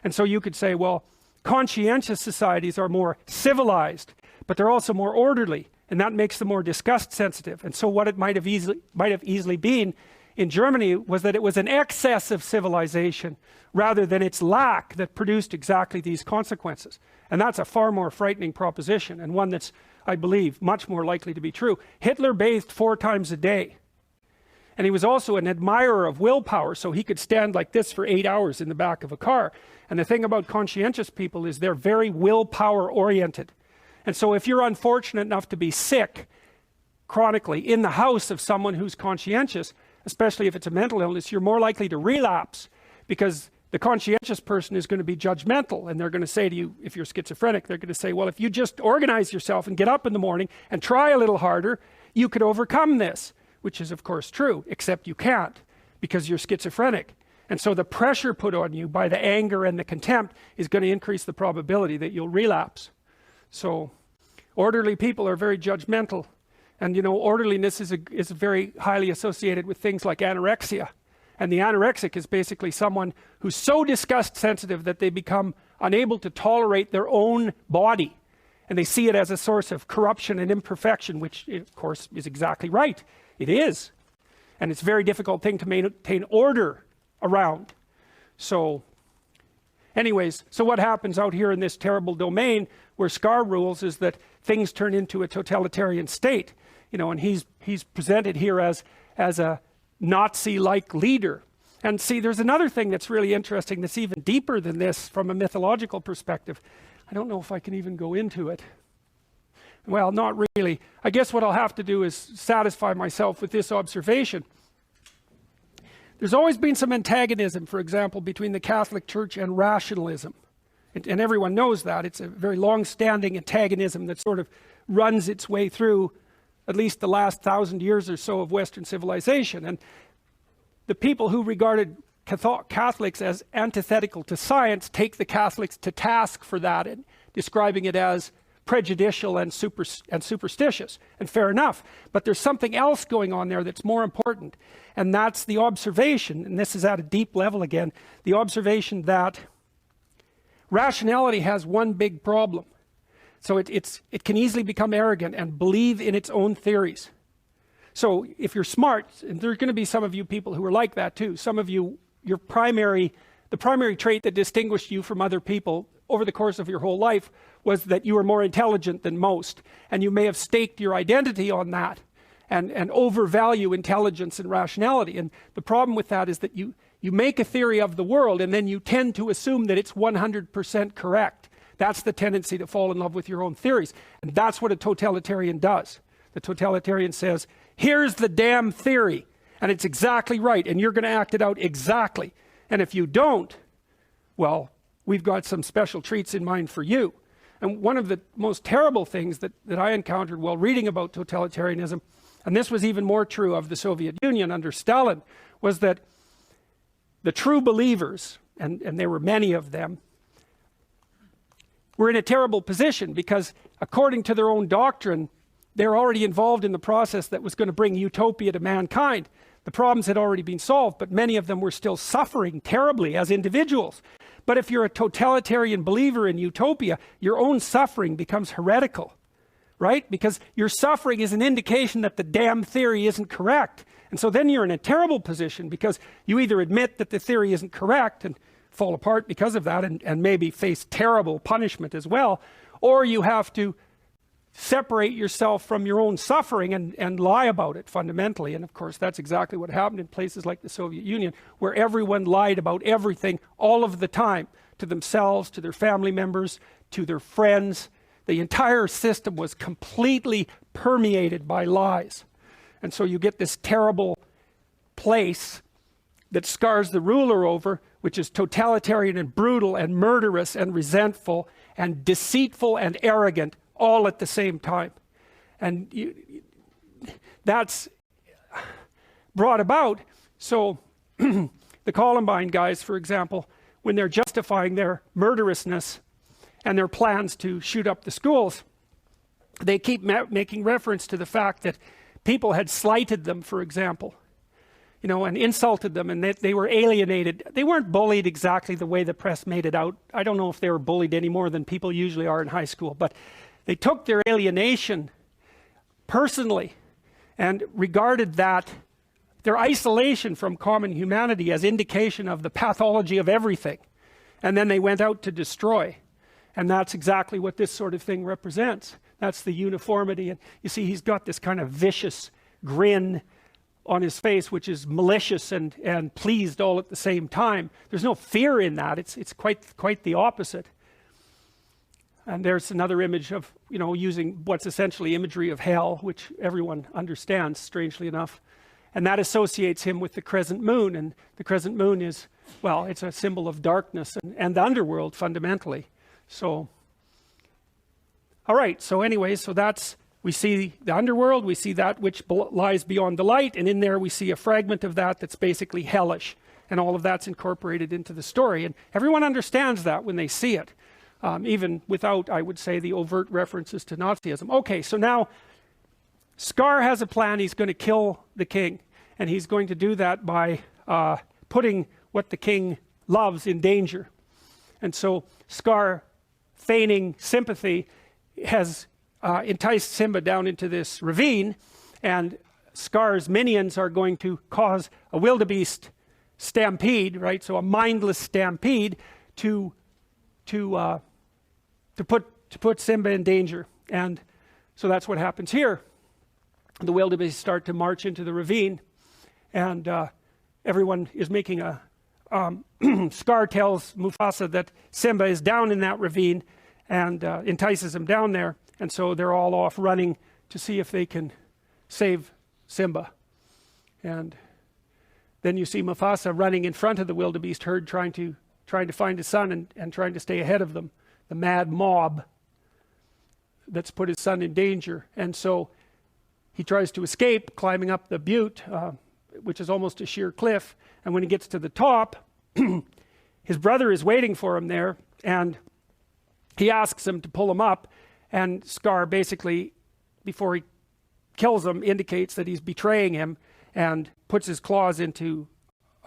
And so you could say, well, conscientious societies are more civilized, but they're also more orderly, and that makes them more disgust sensitive. And so what it might have easily been in Germany was that it was an excess of civilization rather than its lack that produced exactly these consequences. And that's a far more frightening proposition, and one that's, I believe, much more likely to be true. Hitler bathed 4 times a day. And he was also an admirer of willpower, so he could stand like this for 8 hours in the back of a car. And the thing about conscientious people is they're very willpower oriented. And so if you're unfortunate enough to be sick chronically in the house of someone who's conscientious, especially if it's a mental illness, you're more likely to relapse, because the conscientious person is going to be judgmental, and they're going to say to you, if you're schizophrenic, they're going to say, well, if you just organize yourself and get up in the morning and try a little harder, you could overcome this. Which is, of course, true, except you can't, because you're schizophrenic. And so the pressure put on you by the anger and the contempt is going to increase the probability that you'll relapse. So orderly people are very judgmental. And, you know, orderliness is very highly associated with things like anorexia. And the anorexic is basically someone who's so disgust sensitive that they become unable to tolerate their own body. And they see it as a source of corruption and imperfection, which, of course, is exactly right. It is. And it's a very difficult thing to maintain order around. So anyways, so what happens out here in this terrible domain where Scar rules is that things turn into a totalitarian state. You know, and he's presented here as a Nazi-like leader. And see, there's another thing that's really interesting that's even deeper than this from a mythological perspective. I don't know if I can even go into it. Well, not really. I guess what I'll have to do is satisfy myself with this observation. There's always been some antagonism, for example, between the Catholic Church and rationalism. And everyone knows that. It's a very long-standing antagonism that sort of runs its way through at least the last 1,000 years or so of Western civilization. And the people who regarded Catholics as antithetical to science take the Catholics to task for that, and describing it as prejudicial and superstitious, and fair enough. But there's something else going on there that's more important, and that's the observation, and this is at a deep level again, the observation that rationality has one big problem. So it can easily become arrogant and believe in its own theories. So if you're smart, and there's going to be some of you people who are like that too, some of you, the primary trait that distinguished you from other people over the course of your whole life was that you were more intelligent than most, and you may have staked your identity on that and overvalue intelligence and rationality. And the problem with that is that you make a theory of the world and then you tend to assume that it's 100% correct. That's the tendency to fall in love with your own theories, and that's what a totalitarian does. The totalitarian says, here's the damn theory, and it's exactly right, and you're going to act it out exactly. And if you don't, well, we've got some special treats in mind for you. And one of the most terrible things that I encountered while reading about totalitarianism, and this was even more true of the Soviet Union under Stalin, was that the true believers, and there were many of them, were in a terrible position because according to their own doctrine, they're already involved in the process that was going to bring utopia to mankind. The problems had already been solved, but many of them were still suffering terribly as individuals. But if you're a totalitarian believer in utopia, your own suffering becomes heretical, right? Because your suffering is an indication that the damn theory isn't correct. And so then you're in a terrible position because you either admit that the theory isn't correct and fall apart because of that and maybe face terrible punishment as well, or you have to separate yourself from your own suffering and lie about it fundamentally. And of course, that's exactly what happened in places like the Soviet Union, where everyone lied about everything all of the time, to themselves, to their family members, to their friends. The entire system was completely permeated by lies. And so you get this terrible place that scars the ruler over, which is totalitarian and brutal and murderous and resentful and deceitful and arrogant all at the same time. And that's brought about. So the Columbine guys, for example, when they're justifying their murderousness and their plans to shoot up the schools, they keep making reference to the fact that people had slighted them, for example, and insulted them, and they were alienated. They weren't bullied exactly the way the press made it out. I don't know if they were bullied any more than people usually are in high school, but they took their alienation personally and regarded that, their isolation from common humanity, as indication of the pathology of everything. And then they went out to destroy. And that's exactly what this sort of thing represents. That's the uniformity. And you see, he's got this kind of vicious grin on his face, which is malicious and pleased all at the same time. There's no fear in that. It's quite the opposite. And there's another image of, using what's essentially imagery of hell, which everyone understands, strangely enough. And that associates him with the crescent moon. And the crescent moon is, well, it's a symbol of darkness and the underworld fundamentally. So, all right, so anyway, we see the underworld, we see that which lies beyond the light, and in there we see a fragment of that that's basically hellish. And all of that's incorporated into the story. And everyone understands that when they see it. Even without, I would say, the overt references to Nazism. Okay, so now Scar has a plan. He's going to kill the king, and he's going to do that by putting what the king loves in danger. And so Scar, feigning sympathy, has enticed Simba down into this ravine, and Scar's minions are going to cause a wildebeest stampede, right? So a mindless stampede to put Simba in danger. And so that's what happens here. The wildebeest start to march into the ravine, and everyone is making a Scar tells Mufasa that Simba is down in that ravine and entices him down there, and so they're all off running to see if they can save Simba. And then you see Mufasa running in front of the wildebeest herd, trying to find his son and trying to stay ahead of them, the mad mob that's put his son in danger. And so he tries to escape, climbing up the butte, which is almost a sheer cliff. And when he gets to the top, his brother is waiting for him there, and he asks him to pull him up. And Scar basically, before he kills him, indicates that he's betraying him and puts his claws into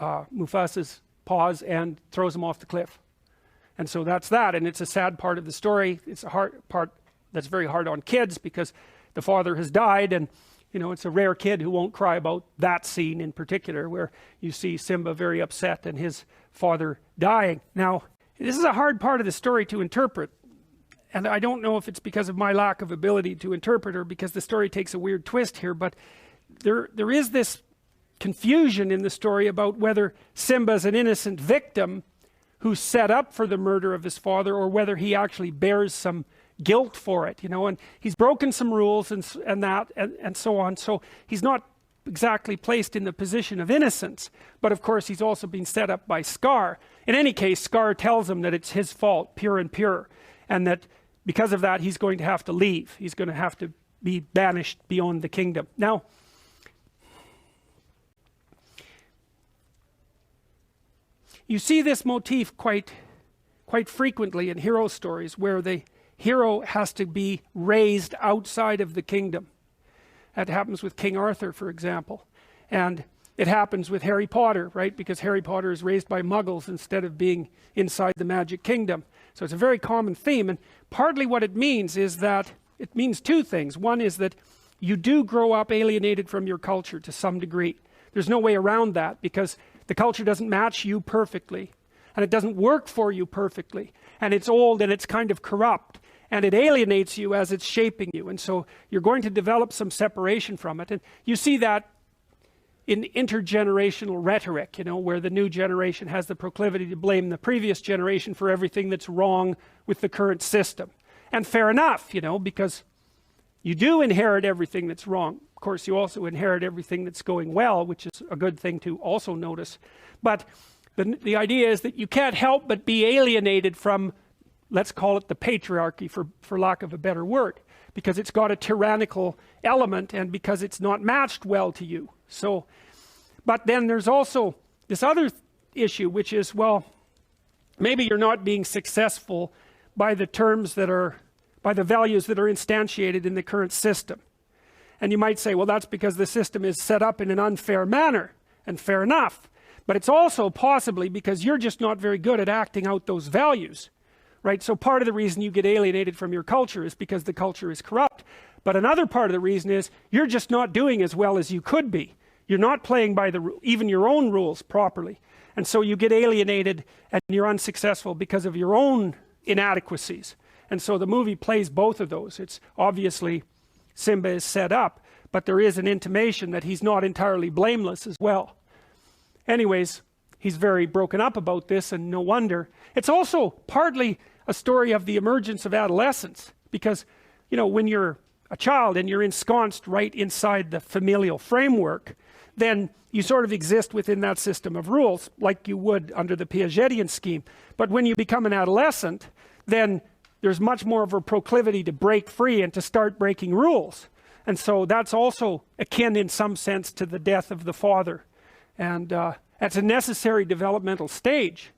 Mufasa's paws and throws him off the cliff. And so that's that, and it's a sad part of the story. It's a hard part that's very hard on kids because the father has died, and you know, it's a rare kid who won't cry about that scene in particular, where you see Simba very upset and his father dying. Now, this is a hard part of the story to interpret, and I don't know if it's because of my lack of ability to interpret or because the story takes a weird twist here, but there is this confusion in the story about whether Simba's an innocent victim who's set up for the murder of his father, or whether he actually bears some guilt for it, you know, and he's broken some rules and so on, so he's not exactly placed in the position of innocence, but of course he's also been set up by Scar. In any case, Scar tells him that it's his fault, pure and pure, and that because of that he's going to have to leave. He's going to have to be banished beyond the kingdom. Now, you see this motif quite frequently in hero stories, where the hero has to be raised outside of the kingdom. That happens with King Arthur, for example, and it happens with Harry Potter, right? Because Harry Potter is raised by muggles instead of being inside the magic kingdom. So it's a very common theme, and partly what it means is that it means two things. One is that you do grow up alienated from your culture to some degree. There's no way around that, because the culture doesn't match you perfectly, and it doesn't work for you perfectly, and it's old and it's kind of corrupt, and it alienates you as it's shaping you, and so you're going to develop some separation from it. And you see that in intergenerational rhetoric, you know, where the new generation has the proclivity to blame the previous generation for everything that's wrong with the current system. And fair enough, you know, because you do inherit everything that's wrong. Of course, you also inherit everything that's going well, which is a good thing to also notice. But the idea is that you can't help but be alienated from, let's call it the patriarchy, for lack of a better word, because it's got a tyrannical element and because it's not matched well to you. So, but then there's also this other issue, which is, well, maybe you're not being successful by the terms that are, by the values that are instantiated in the current system. And you might say, well, that's because the system is set up in an unfair manner, and fair enough. But it's also possibly because you're just not very good at acting out those values, right? So part of the reason you get alienated from your culture is because the culture is corrupt. But another part of the reason is you're just not doing as well as you could be. You're not playing by even your own rules properly. And so you get alienated and you're unsuccessful because of your own inadequacies. And so the movie plays both of those. It's obviously Simba is set up, but there is an intimation that he's not entirely blameless as well. Anyways, he's very broken up about this, and no wonder. It's also partly a story of the emergence of adolescence, because, you know, when you're a child and you're ensconced right inside the familial framework, then you sort of exist within that system of rules, like you would under the Piagetian scheme. But when you become an adolescent, then there's much more of a proclivity to break free and to start breaking rules. And so that's also akin in some sense to the death of the father. And that's a necessary developmental stage.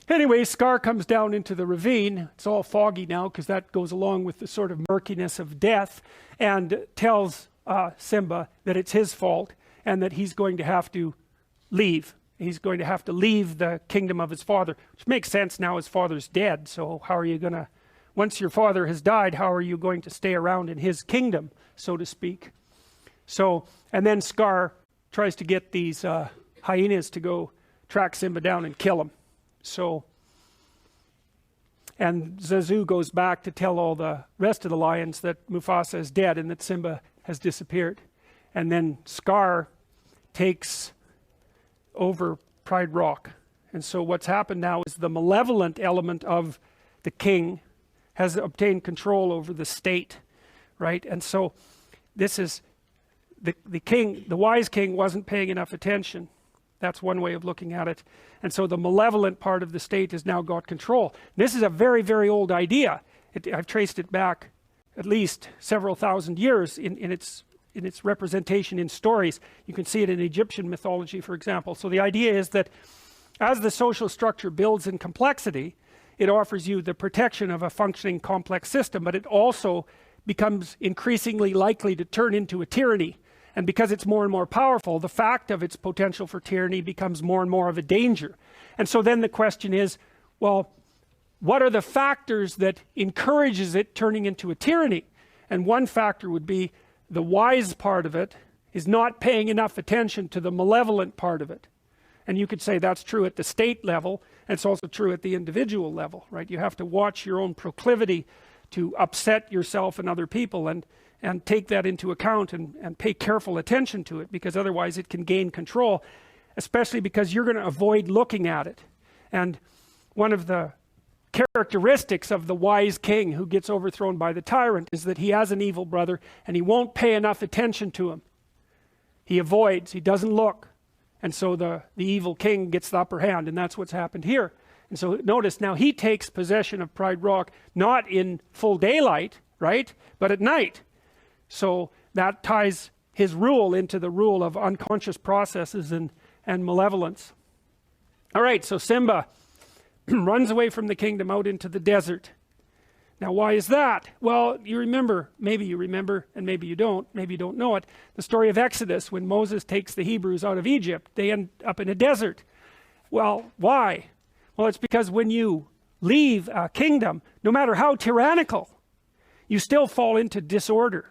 Anyway, Scar comes down into the ravine. It's all foggy now because that goes along with the sort of murkiness of death, and tells Simba that it's his fault and that he's going to have to leave. He's going to have to leave the kingdom of his father, which makes sense now. His father's dead, so how are you going to, once your father has died, how are you going to stay around in his kingdom, so to speak? So, and then Scar tries to get these hyenas to go track Simba down and kill him. So, and Zazu goes back to tell all the rest of the lions that Mufasa is dead and that Simba has disappeared. And then Scar takes over Pride Rock. And so what's happened now is the malevolent element of the king has obtained control over the state, right? And so this is the king, the wise king wasn't paying enough attention. That's one way of looking at it. And so the malevolent part of the state has now got control. This is a very, very old idea. I've traced it back at least several thousand years in its representation in stories. You can see it in Egyptian mythology, for example. So the idea is that as the social structure builds in complexity, it offers you the protection of a functioning complex system, but it also becomes increasingly likely to turn into a tyranny. And because it's more and more powerful, the fact of its potential for tyranny becomes more and more of a danger. And so then the question is, well, what are the factors that encourages it turning into a tyranny? And one factor would be the wise part of it is not paying enough attention to the malevolent part of it. And you could say that's true at the state level, and it's also true at the individual level, right? You have to watch your own proclivity to upset yourself and other people, and take that into account, and pay careful attention to it, because otherwise it can gain control, especially because you're going to avoid looking at it. And one of the characteristics of the wise king who gets overthrown by the tyrant is that he has an evil brother and he won't pay enough attention to him. He avoids, he doesn't look. And so the evil king gets the upper hand, and that's what's happened here. And so notice now he takes possession of Pride Rock, not in full daylight, right? But at night. So that ties his rule into the rule of unconscious processes and malevolence. All right, so Simba runs away from the kingdom out into the desert. Now, why is that? Well, you remember, and maybe you don't know it, the story of Exodus, when Moses takes the Hebrews out of Egypt. They end up in a desert. Well, why? Well, it's because when you leave a kingdom, no matter how tyrannical, you still fall into disorder.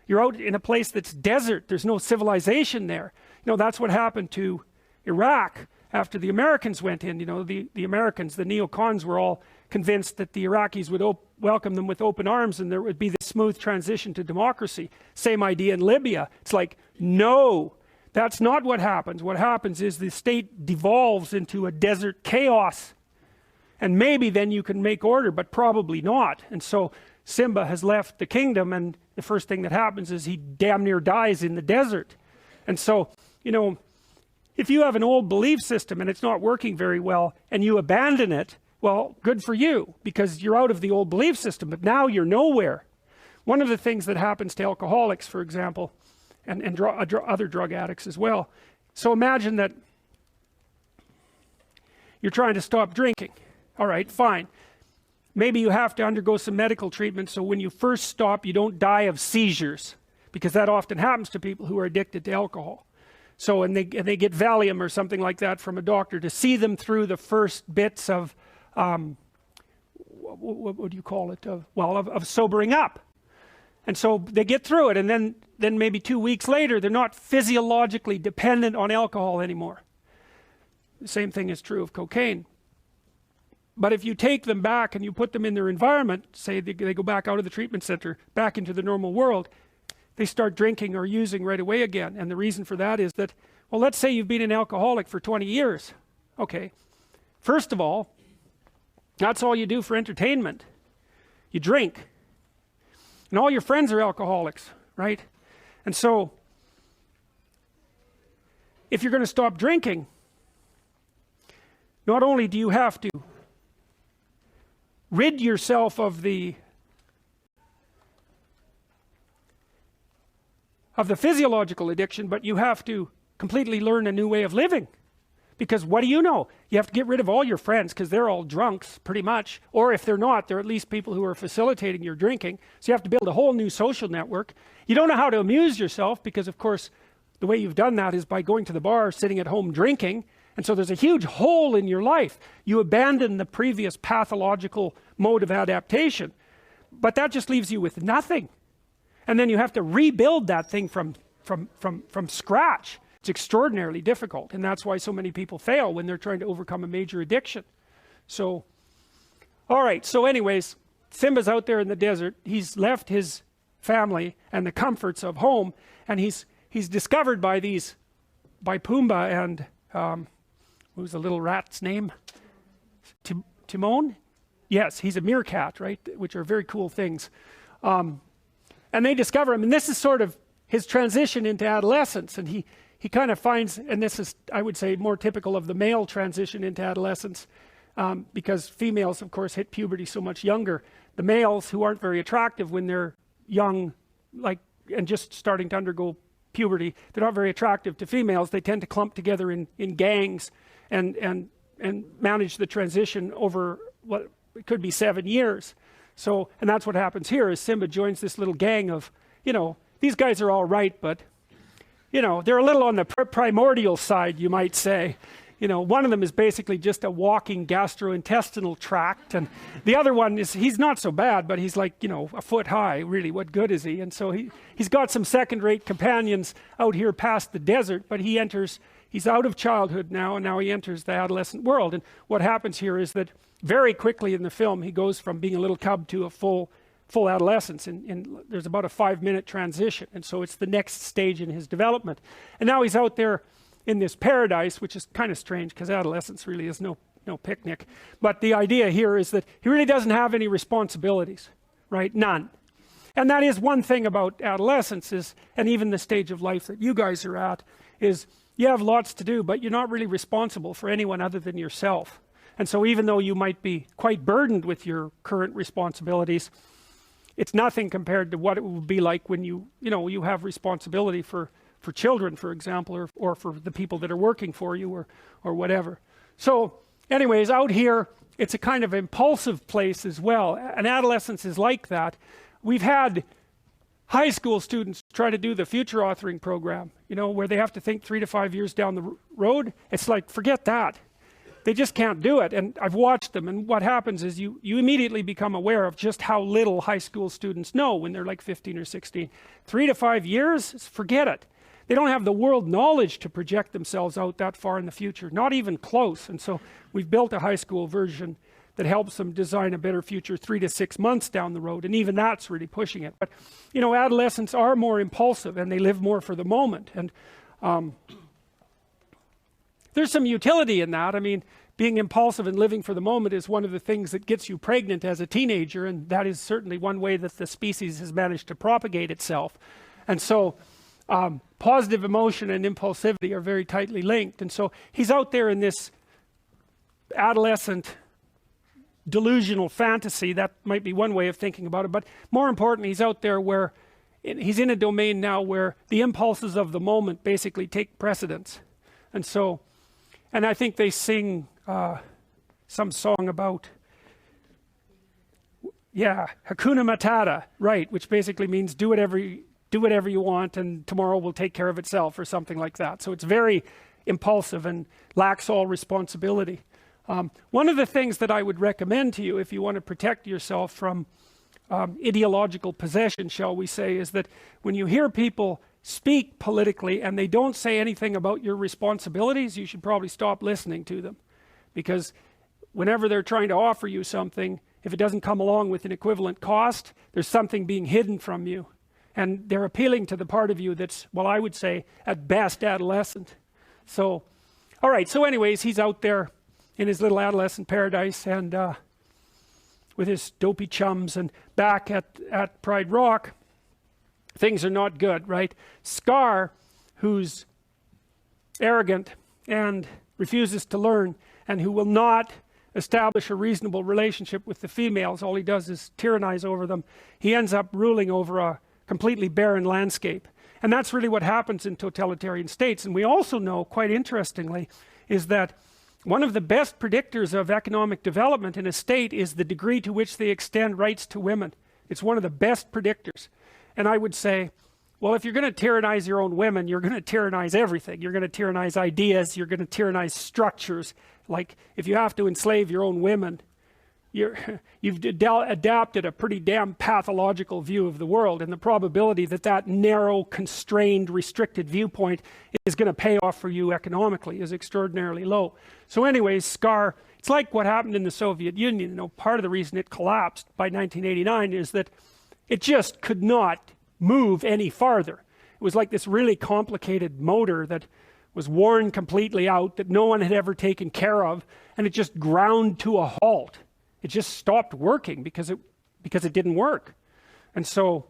You're out in a place that's desert. There's no civilization there. You know, that's what happened to Iraq after the Americans went in. You know, the Americans, the neocons, were all convinced that the Iraqis would welcome them with open arms, and there would be this smooth transition to democracy. Same idea in Libya. It's like, no, that's not what happens. What happens is the state devolves into a desert chaos. And maybe then you can make order, but probably not. And so Simba has left the kingdom, and the first thing that happens is he damn near dies in the desert. And so, you know, if you have an old belief system and it's not working very well and you abandon it, well, good for you, because you're out of the old belief system, but now you're nowhere. One of the things that happens to alcoholics, for example, and other drug addicts as well. So imagine that you're trying to stop drinking. All right, fine. Maybe you have to undergo some medical treatment, so when you first stop, you don't die of seizures, because that often happens to people who are addicted to alcohol. So, and they get Valium or something like that from a doctor to see them through the first bits of, what do you call it? Of sobering up. And so they get through it, and then maybe 2 weeks later, they're not physiologically dependent on alcohol anymore. The same thing is true of cocaine. But if you take them back and you put them in their environment, say they go back out of the treatment center, back into the normal world, they start drinking or using right away again. And the reason for that is that, well, let's say you've been an alcoholic for 20 years. Okay. First of all, that's all you do for entertainment. You drink. And all your friends are alcoholics, right? And so, if you're going to stop drinking, not only do you have to rid yourself of the physiological addiction, but you have to completely learn a new way of living. Because what do you know? You have to get rid of all your friends, because they're all drunks, pretty much. Or if they're not, they're at least people who are facilitating your drinking. So you have to build a whole new social network. You don't know how to amuse yourself, because of course, the way you've done that is by going to the bar, sitting at home drinking. And so there's a huge hole in your life. You abandon the previous pathological mode of adaptation. But that just leaves you with nothing. And then you have to rebuild that thing from scratch. It's extraordinarily difficult, and that's why so many people fail when they're trying to overcome a major addiction. So, all right, so anyways, Simba's out there in the desert. He's left his family and the comforts of home, and he's discovered by Pumbaa and, what was the little rat's name? Timon? Yes, he's a meerkat, right? Which are very cool things. And they discover him, and this is sort of his transition into adolescence, and he kind of finds, and this is, I would say, more typical of the male transition into adolescence, because females, of course, hit puberty so much younger. The males who aren't very attractive when they're young, and just starting to undergo puberty, they're not very attractive to females. They tend to clump together in gangs and manage the transition over what it could be 7 years. So, and that's what happens here is Simba joins this little gang of, you know, these guys are all right, but, you know, they're a little on the primordial side, you might say. You know, one of them is basically just a walking gastrointestinal tract, and the other one is, he's not so bad, but he's like, you know, a foot high, really, what good is he? And so he's got some second-rate companions out here past the desert, but he's out of childhood now, and now he enters the adolescent world. And what happens here is that very quickly in the film, he goes from being a little cub to a full adolescence, and there's about a 5-minute transition, and so it's the next stage in his development. And now he's out there in this paradise, which is kind of strange because adolescence really is no picnic. But the idea here is that he really doesn't have any responsibilities, right? None. And that is one thing about adolescence is, and even the stage of life that you guys are at, is you have lots to do, but you're not really responsible for anyone other than yourself. And so even though you might be quite burdened with your current responsibilities, it's nothing compared to what it would be like when you have responsibility for children, for example, or for the people that are working for you or whatever. So anyways, out here, it's a kind of impulsive place as well. And adolescence is like that. We've had high school students try to do the future authoring program, you know, where they have to think 3 to 5 years down the road. It's like, forget that. They just can't do it. And I've watched them, and what happens is you immediately become aware of just how little high school students know when they're like 15 or 16. 3 to 5 years, forget it. They don't have the world knowledge to project themselves out that far in the future, not even close. And so we've built a high school version that helps them design a better future 3 to 6 months down the road, and even that's really pushing it. But you know, adolescents are more impulsive and they live more for the moment, and there's some utility in that. I mean, being impulsive and living for the moment is one of the things that gets you pregnant as a teenager, and that is certainly one way that the species has managed to propagate itself. And so positive emotion and impulsivity are very tightly linked. And so he's out there in this adolescent delusional fantasy. That might be one way of thinking about it, but more importantly, he's out there where he's in a domain now where the impulses of the moment basically take precedence. And so, and I think they sing some song about, yeah, Hakuna Matata, right, which basically means do whatever you want and tomorrow will take care of itself, or something like that. So it's very impulsive and lacks all responsibility. One of the things that I would recommend to you if you want to protect yourself from ideological possession, shall we say, is that when you hear people speak politically and they don't say anything about your responsibilities, you should probably stop listening to them. Because whenever they're trying to offer you something, if it doesn't come along with an equivalent cost, there's something being hidden from you. And they're appealing to the part of you that's, well, I would say, at best, adolescent. So, all right, so anyways, he's out there in his little adolescent paradise, and with his dopey chums, and back at Pride Rock, things are not good, right? Scar, who's arrogant and refuses to learn, and who will not establish a reasonable relationship with the females, all he does is tyrannize over them. He ends up ruling over a completely barren landscape. And that's really what happens in totalitarian states. And we also know, quite interestingly, is that one of the best predictors of economic development in a state is the degree to which they extend rights to women. It's one of the best predictors. And I would say, well, if you're going to tyrannize your own women, you're going to tyrannize everything. You're going to tyrannize ideas. You're going to tyrannize structures. Like, if you have to enslave your own women, you've adapted a pretty damn pathological view of the world, and the probability that that narrow, constrained, restricted viewpoint is going to pay off for you economically is extraordinarily low. So anyways, Scar, it's like what happened in the Soviet Union. You know, part of the reason it collapsed by 1989 is that it just could not move any farther. It was like this really complicated motor that was worn completely out, that no one had ever taken care of, and it just ground to a halt. It just stopped working because it didn't work. And so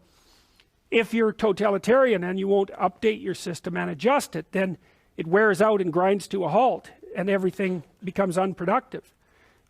if you're totalitarian and you won't update your system and adjust it, then it wears out and grinds to a halt, and everything becomes unproductive.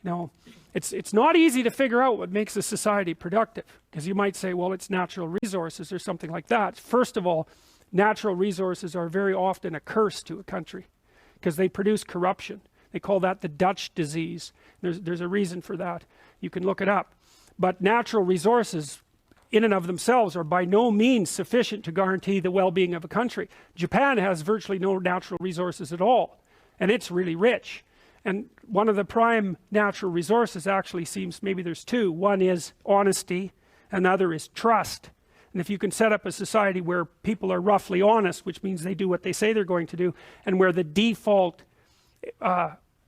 Now, it's not easy to figure out what makes a society productive, because you might say, well, it's natural resources or something like that. First of all, natural resources are very often a curse to a country because they produce corruption. They call that the Dutch disease. There's a reason for that. You can look it up. But natural resources in and of themselves are by no means sufficient to guarantee the well-being of a country. Japan has virtually no natural resources at all, and it's really rich. And one of the prime natural resources actually seems, maybe there's two. One is honesty, another is trust. And if you can set up a society where people are roughly honest, which means they do what they say they're going to do, and where the default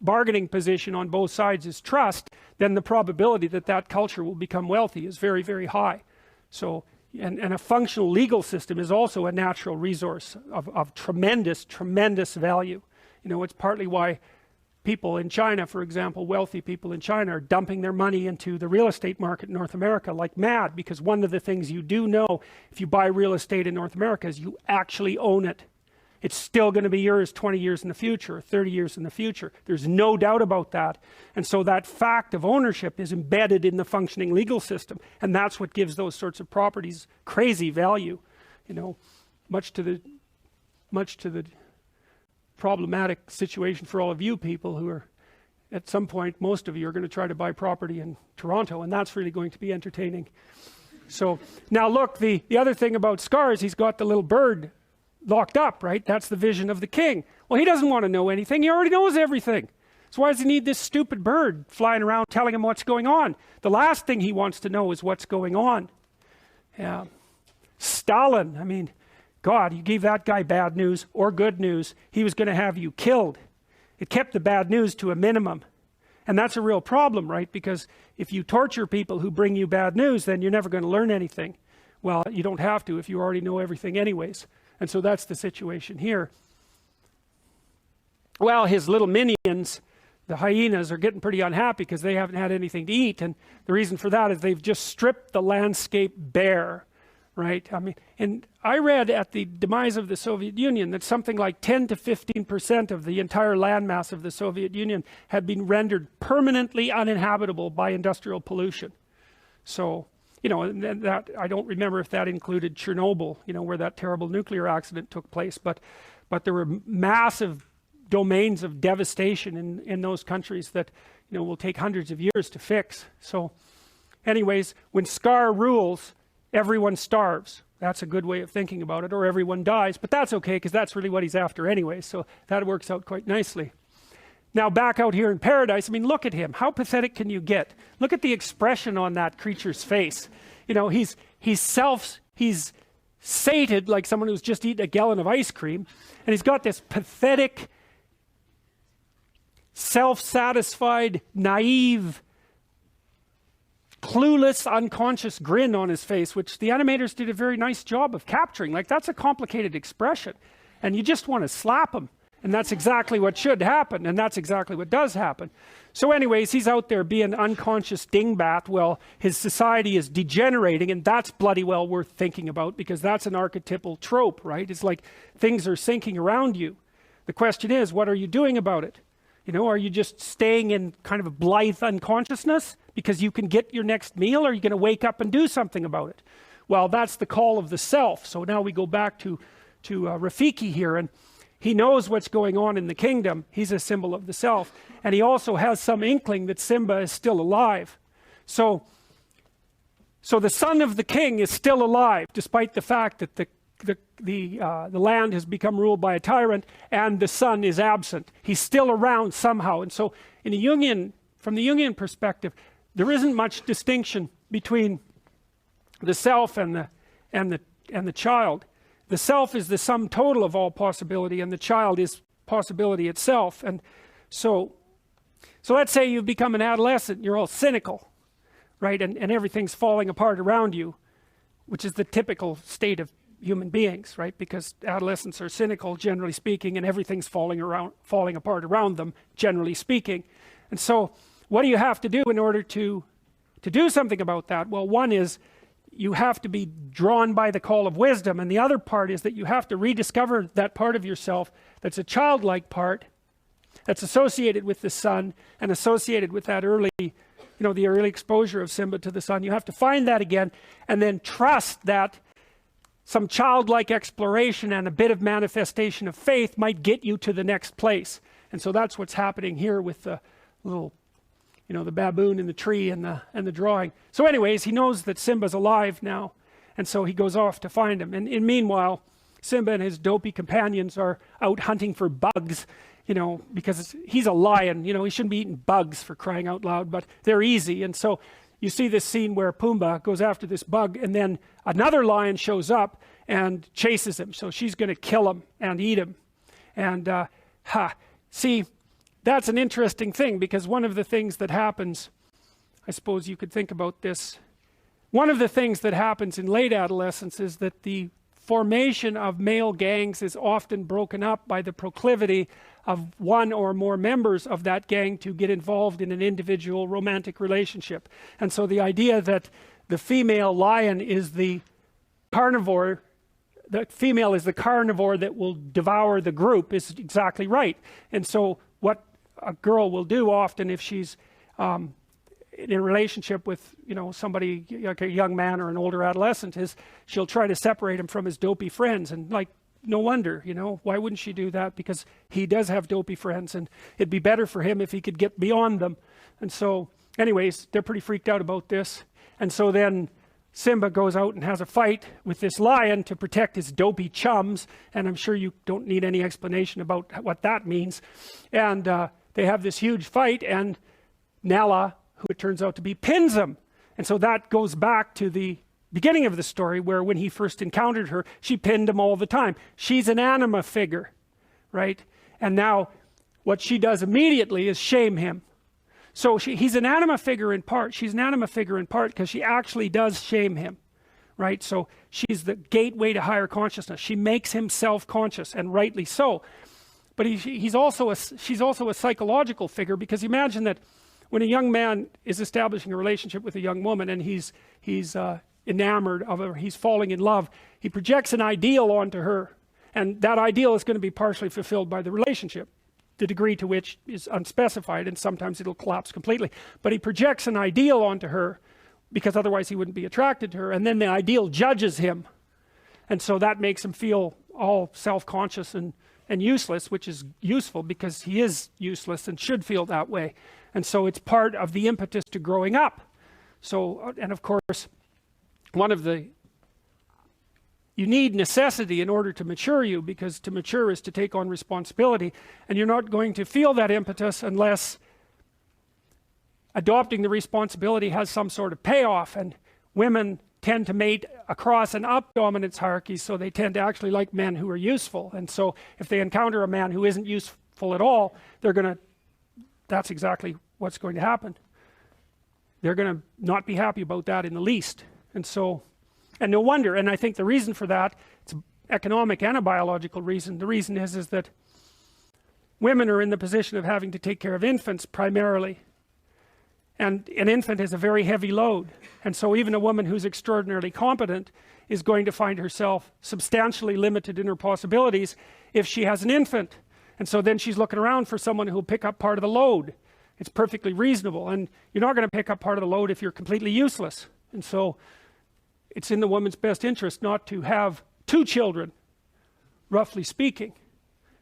bargaining position on both sides is trust, then the probability that that culture will become wealthy is very, very high. So, and a functional legal system is also a natural resource of tremendous, tremendous value. You know, it's partly why people in China, for example, wealthy people in China are dumping their money into the real estate market in North America like mad, because one of the things you do know if you buy real estate in North America is you actually own it. It's still going to be yours 20 years in the future, 30 years in the future. There's no doubt about that. And so that fact of ownership is embedded in the functioning legal system. And that's what gives those sorts of properties crazy value. You know, much to the problematic situation for all of you people who are, at some point, most of you are going to try to buy property in Toronto, and that's really going to be entertaining. So now look, the other thing about Scar is he's got the little bird locked up, right? That's the vision of the king. Well, he doesn't want to know anything. He already knows everything. So why does he need this stupid bird flying around telling him what's going on? The last thing he wants to know is what's going on. Yeah. Stalin, I mean, God, you gave that guy bad news or good news, he was going to have you killed. It kept the bad news to a minimum. And that's a real problem, right? Because if you torture people who bring you bad news, then you're never going to learn anything. Well, you don't have to if you already know everything anyways. And so that's the situation here. Well, his little minions, the hyenas, are getting pretty unhappy because they haven't had anything to eat. And the reason for that is they've just stripped the landscape bare. Right? I mean, and I read at the demise of the Soviet Union that something like 10 to 15% of the entire landmass of the Soviet Union had been rendered permanently uninhabitable by industrial pollution. So, you know, and that, I don't remember if that included Chernobyl, you know, where that terrible nuclear accident took place, but there were massive domains of devastation in those countries that, you know, will take hundreds of years to fix. So anyways, when Scar rules, everyone starves. That's a good way of thinking about it. Or everyone dies. But that's okay, because that's really what he's after anyway. So that works out quite nicely. Now back out here in paradise, I mean, look at him. How pathetic can you get? Look at the expression on that creature's face. You know, he's sated like someone who's just eaten a gallon of ice cream. And he's got this pathetic, self-satisfied, naive, clueless, unconscious grin on his face, which the animators did a very nice job of capturing. Like, that's a complicated expression, and you just want to slap him, and that's exactly what should happen, and that's exactly what does happen. So anyways, he's out there being unconscious dingbat. Well, his society is degenerating, and that's bloody well worth thinking about, because that's an archetypal trope, right? It's like things are sinking around you. The question is, what are you doing about it? You know, are you just staying in kind of a blithe unconsciousness because you can get your next meal, or are you going to wake up and do something about it? Well, that's the call of the self. So now we go back to Rafiki here, and he knows what's going on in the kingdom. He's a symbol of the self. And he also has some inkling that Simba is still alive. So the son of the king is still alive, despite the fact that the land has become ruled by a tyrant and the son is absent. He's still around somehow. And so from the Jungian perspective, there isn't much distinction between the self and the child. The self is the sum total of all possibility, and the child is possibility itself. And so let's say you've become an adolescent, you're all cynical, right? And everything's falling apart around you, which is the typical state of human beings, right? Because adolescents are cynical, generally speaking, and everything's falling apart around them, generally speaking. And so what do you have to do in order to do something about that? Well, one is you have to be drawn by the call of wisdom, and the other part is that you have to rediscover that part of yourself that's a childlike part, that's associated with the sun and associated with that early, you know, the early exposure of Simba to the sun. You have to find that again, and then trust that some childlike exploration and a bit of manifestation of faith might get you to the next place. And so that's what's happening here with the little, the baboon in the tree and the drawing. So anyways, he knows that Simba's alive now, and so he goes off to find him. And meanwhile, Simba and his dopey companions are out hunting for bugs, because he's a lion, he shouldn't be eating bugs, for crying out loud, but they're easy. And so you see this scene where Pumbaa goes after this bug, and then another lion shows up and chases him. So she's going to kill him and eat him. And see, that's an interesting thing, because one of the things that happens, I suppose you could think about this, one of the things that happens in late adolescence is that the formation of male gangs is often broken up by the proclivity of one or more members of that gang to get involved in an individual romantic relationship. And so the idea that the female lion is the carnivore, the female is the carnivore that will devour the group, is exactly right. And so what a girl will do often if she's in a relationship with somebody like a young man or an older adolescent is she'll try to separate him from his dopey friends. And like, no wonder, why wouldn't she do that? Because he does have dopey friends, and it'd be better for him if he could get beyond them. And so anyways, they're pretty freaked out about this. And so then Simba goes out and has a fight with this lion to protect his dopey chums, and I'm sure you don't need any explanation about what that means. And they have this huge fight, and Nala, who it turns out to be, pins him. And so that goes back to the beginning of the story, where when he first encountered her, she pinned him all the time. She's an anima figure, right? And now what she does immediately is shame him. So he's an anima figure in part. She's an anima figure in part because she actually does shame him, right? So she's the gateway to higher consciousness. She makes him self-conscious, and rightly so. But she's also a psychological figure, because imagine that when a young man is establishing a relationship with a young woman, and he's enamored of her, he's falling in love, he projects an ideal onto her, and that ideal is going to be partially fulfilled by the relationship. The degree to which is unspecified, and sometimes it'll collapse completely. But he projects an ideal onto her, because otherwise he wouldn't be attracted to her, and then the ideal judges him. And so that makes him feel all self-conscious and useless, which is useful, because he is useless and should feel that way. And so it's part of the impetus to growing up. So, and of course, you need necessity in order to mature you, because to mature is to take on responsibility. And you're not going to feel that impetus unless adopting the responsibility has some sort of payoff. And women tend to mate across and up dominance hierarchies, so they tend to actually like men who are useful. And so if they encounter a man who isn't useful at all, that's exactly what's going to happen. They're going to not be happy about that in the least. And no wonder. And I think the reason for that, it's an economic and a biological reason. The reason is that women are in the position of having to take care of infants primarily. And an infant is a very heavy load. And so even a woman who's extraordinarily competent is going to find herself substantially limited in her possibilities if she has an infant. And so then she's looking around for someone who will pick up part of the load. It's perfectly reasonable. And you're not going to pick up part of the load if you're completely useless. And so it's in the woman's best interest not to have 2 children, roughly speaking.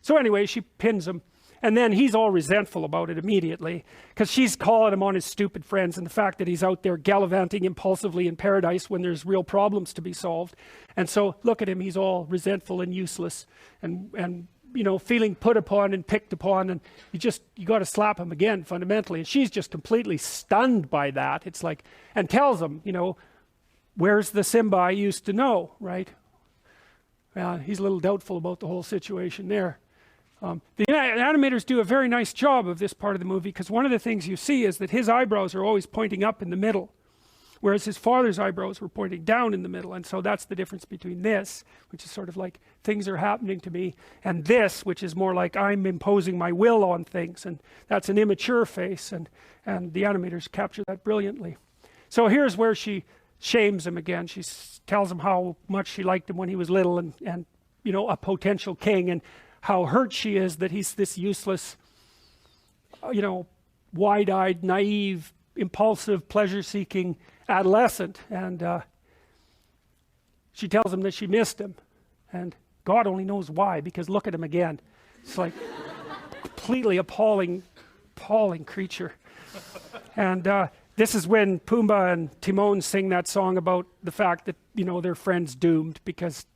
So anyway, she pins him. And then he's all resentful about it immediately, because she's calling him on his stupid friends and the fact that he's out there gallivanting impulsively in paradise when there's real problems to be solved. And so look at him, he's all resentful and useless and feeling put upon and picked upon, and you got to slap him again fundamentally. And she's just completely stunned by that. It's like, and tells him, where's the Simba I used to know, right? He's a little doubtful about the whole situation there. The animators do a very nice job of this part of the movie, because one of the things you see is that his eyebrows are always pointing up in the middle, whereas his father's eyebrows were pointing down in the middle. And so that's the difference between this, which is sort of like things are happening to me, and this, which is more like I'm imposing my will on things. And that's an immature face, and the animators capture that brilliantly. So here's where she shames him again. She tells him how much she liked him when he was little, and a potential king, and how hurt she is that he's this useless, wide-eyed, naive, impulsive, pleasure-seeking adolescent. And she tells him that she missed him, and God only knows why, because look at him again. It's like completely appalling creature. And this is when Pumbaa and Timon sing that song about the fact that, their friend's doomed because,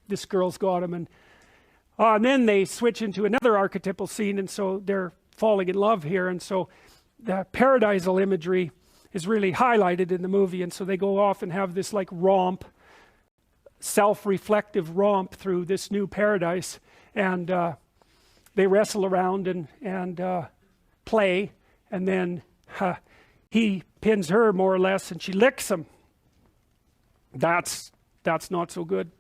this girl's got him. And then they switch into another archetypal scene, and so they're falling in love here. And so the paradisal imagery is really highlighted in the movie. And so they go off and have this like romp, self-reflective romp through this new paradise. And they wrestle around and play. And then he pins her more or less, and she licks him. That's not so good.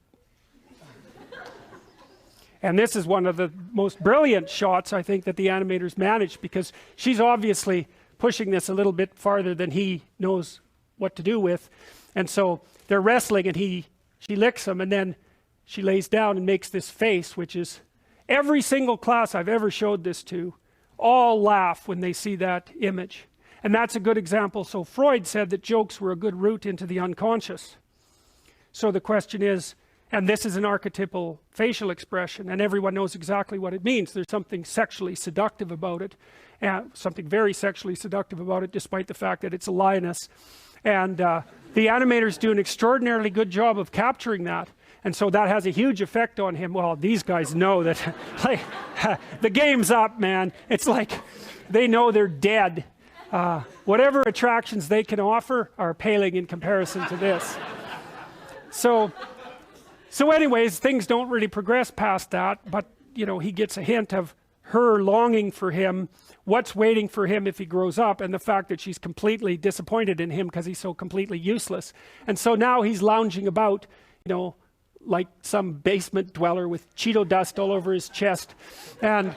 And this is one of the most brilliant shots, I think, that the animators managed, because she's obviously pushing this a little bit farther than he knows what to do with. And so they're wrestling, and she licks him, and then she lays down and makes this face, which is, every single class I've ever showed this to, all laugh when they see that image. And that's a good example. So Freud said that jokes were a good route into the unconscious. So the question is, and this is an archetypal facial expression, and everyone knows exactly what it means. There's something sexually seductive about it, something very sexually seductive about it, despite the fact that it's a lioness. And the animators do an extraordinarily good job of capturing that. And so that has a huge effect on him. Well, these guys know that like, the game's up, man. It's like they know they're dead. Whatever attractions they can offer are paling in comparison to this. So anyways, things don't really progress past that, but he gets a hint of her longing for him, what's waiting for him if he grows up, and the fact that she's completely disappointed in him because he's so completely useless. And so now he's lounging about, like some basement dweller with Cheeto dust all over his chest, and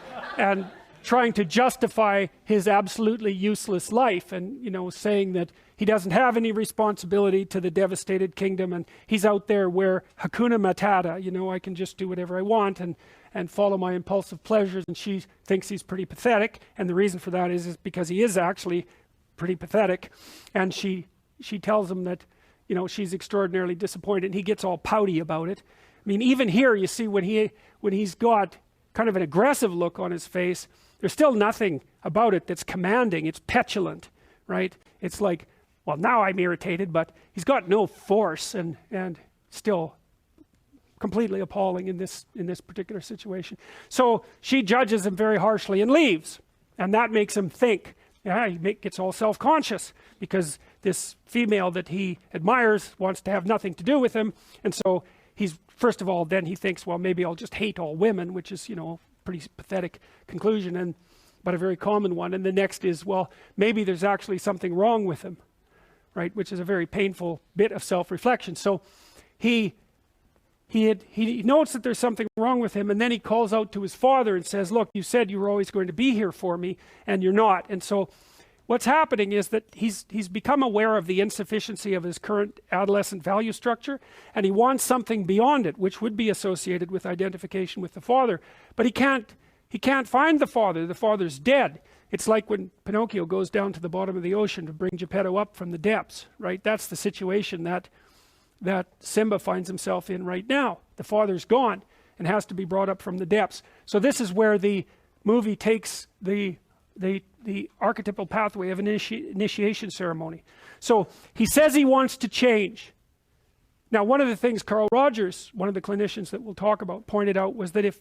trying to justify his absolutely useless life, and saying that he doesn't have any responsibility to the devastated kingdom, and he's out there where Hakuna Matata, I can just do whatever I want and follow my impulsive pleasures. And she thinks he's pretty pathetic, and the reason for that is because he is actually pretty pathetic. And she tells him that she's extraordinarily disappointed, and he gets all pouty about it. I mean, even here you see when he's got kind of an aggressive look on his face, there's still nothing about it that's commanding. It's petulant, right? It's like, well, now I'm irritated, but he's got no force, and still completely appalling in this particular situation. So she judges him very harshly and leaves, and that makes him think. He gets all self-conscious because this female that he admires wants to have nothing to do with him. And so he's, first of all, then he thinks, well, maybe I'll just hate all women, which is, pretty pathetic conclusion, but a very common one. And the next is, well, maybe there's actually something wrong with him, right? Which is a very painful bit of self-reflection. So he notes that there's something wrong with him, and then he calls out to his father and says, look, you said you were always going to be here for me, and you're not. And so what's happening is that he's become aware of the insufficiency of his current adolescent value structure, and he wants something beyond it, which would be associated with identification with the father. But he can't find the father. The father's dead. It's like when Pinocchio goes down to the bottom of the ocean to bring Geppetto up from the depths, right? That's the situation that Simba finds himself in right now. The father's gone and has to be brought up from the depths. So this is where the movie takes the archetypal pathway of an initiation ceremony. So he says he wants to change. Now, one of the things Carl Rogers, one of the clinicians that we'll talk about, pointed out was that if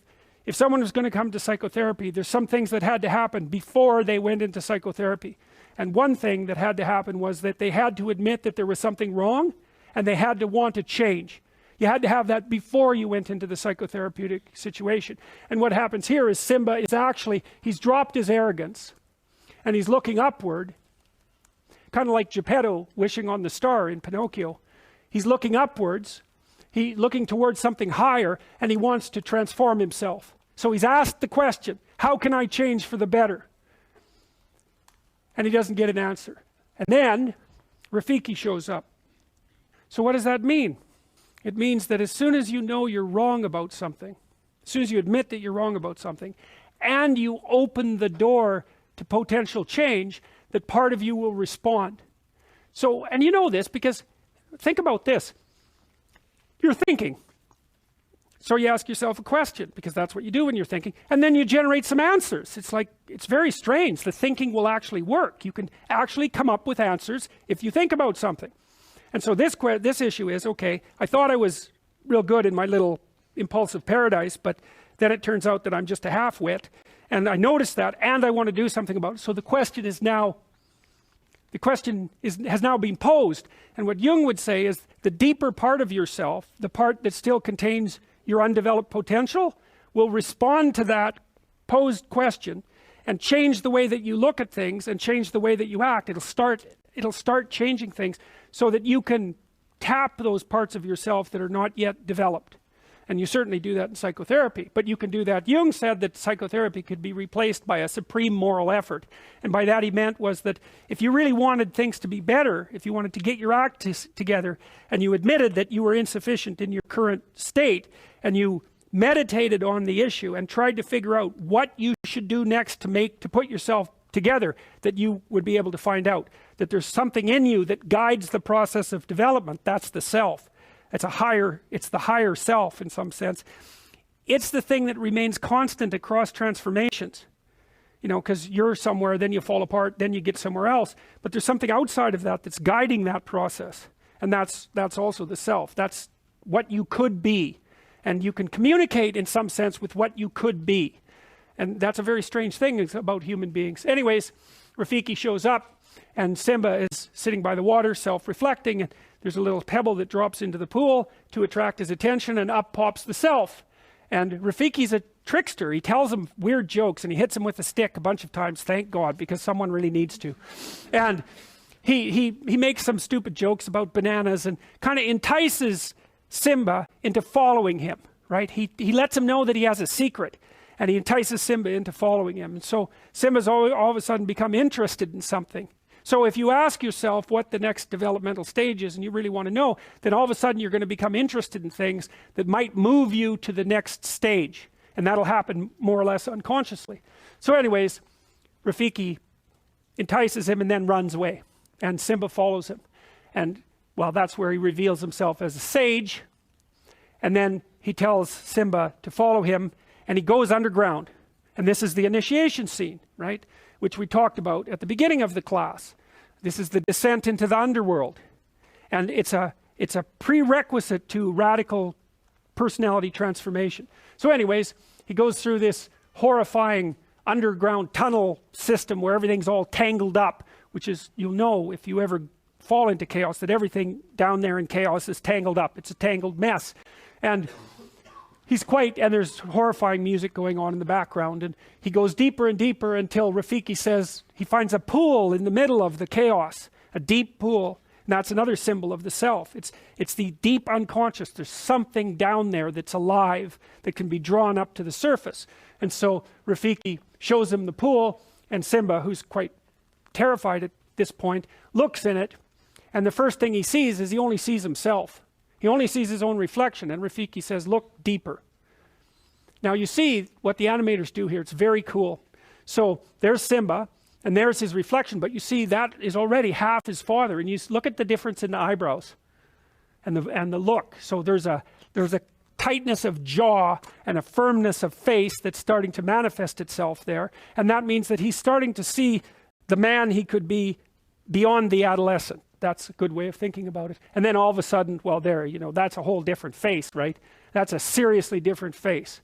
someone was going to come to psychotherapy, there's some things that had to happen before they went into psychotherapy. And one thing that had to happen was that they had to admit that there was something wrong, and they had to want to change. You had to have that before you went into the psychotherapeutic situation. And what happens here is Simba is actually, he's dropped his arrogance, and he's looking upward, kind of like Geppetto wishing on the star in Pinocchio. He's looking upwards, he's looking towards something higher, and he wants to transform himself. So he's asked the question, how can I change for the better? And he doesn't get an answer. And then Rafiki shows up. So what does that mean? It means that as soon as you know you're wrong about something, as soon as you admit that you're wrong about something, and you open the door to potential change, that part of you will respond. So, and you know this because, think about this. You're thinking. So you ask yourself a question, because that's what you do when you're thinking, and then you generate some answers. It's like, it's very strange. The thinking will actually work. You can actually come up with answers if you think about something. And so this issue is, okay, I thought I was real good in my little impulsive paradise, but then it turns out that I'm just a half-wit, and I noticed that, and I want to do something about it. So the question has now been posed. And what Jung would say is the deeper part of yourself, the part that still contains your undeveloped potential, will respond to that posed question and change the way that you look at things and change the way that you act. It'll start changing things so that you can tap those parts of yourself that are not yet developed. And you certainly do that in psychotherapy, but you can do that. Jung said that psychotherapy could be replaced by a supreme moral effort. And by that he meant was that if you really wanted things to be better, if you wanted to get your act together, and you admitted that you were insufficient in your current state, and you meditated on the issue and tried to figure out what you should do next to put yourself together, that you would be able to find out that there's something in you that guides the process of development. That's the self. It's the higher self in some sense. It's the thing that remains constant across transformations. You know, because you're somewhere, then you fall apart, then you get somewhere else. But there's something outside of that that's guiding that process. And that's also the self. That's what you could be. And you can communicate in some sense with what you could be. And that's a very strange thing about human beings. Anyways, Rafiki shows up, and Simba is sitting by the water, self-reflecting, and there's a little pebble that drops into the pool to attract his attention, and up pops the self. And Rafiki's a trickster. He tells him weird jokes, and he hits him with a stick a bunch of times, thank God, because someone really needs to. And he makes some stupid jokes about bananas and kind of entices Simba into following him, right? He lets him know that he has a secret, and he entices Simba into following him. And so Simba's all of a sudden become interested in something. So if you ask yourself what the next developmental stage is, and you really want to know, then all of a sudden you're going to become interested in things that might move you to the next stage. And that'll happen more or less unconsciously. So anyways, Rafiki entices him and then runs away. And Simba follows him. And well, that's where he reveals himself as a sage. And then he tells Simba to follow him, and he goes underground. And this is the initiation scene, right? Which we talked about at the beginning of the class. This is the descent into the underworld. And it's a prerequisite to radical personality transformation. So anyways, he goes through this horrifying underground tunnel system where everything's all tangled up, which is, you'll know if you ever fall into chaos, that everything down there in chaos is tangled up. It's a tangled mess. And and there's horrifying music going on in the background, and he goes deeper and deeper until Rafiki says he finds a pool in the middle of the chaos, a deep pool, and that's another symbol of the self. It's the deep unconscious. There's something down there that's alive that can be drawn up to the surface. And so Rafiki shows him the pool, and Simba, who's quite terrified at this point, looks in it, and the first thing he sees is he only sees himself. He only sees his own reflection, and Rafiki says, look deeper. Now you see what the animators do here. It's very cool. So there's Simba, and there's his reflection, but you see that is already half his father, and you look at the difference in the eyebrows and the look. So there's a tightness of jaw and a firmness of face that's starting to manifest itself there, and that means that he's starting to see the man he could be beyond the adolescent. That's a good way of thinking about it. And then all of a sudden, well, there, you know, that's a whole different face, right? That's a seriously different face.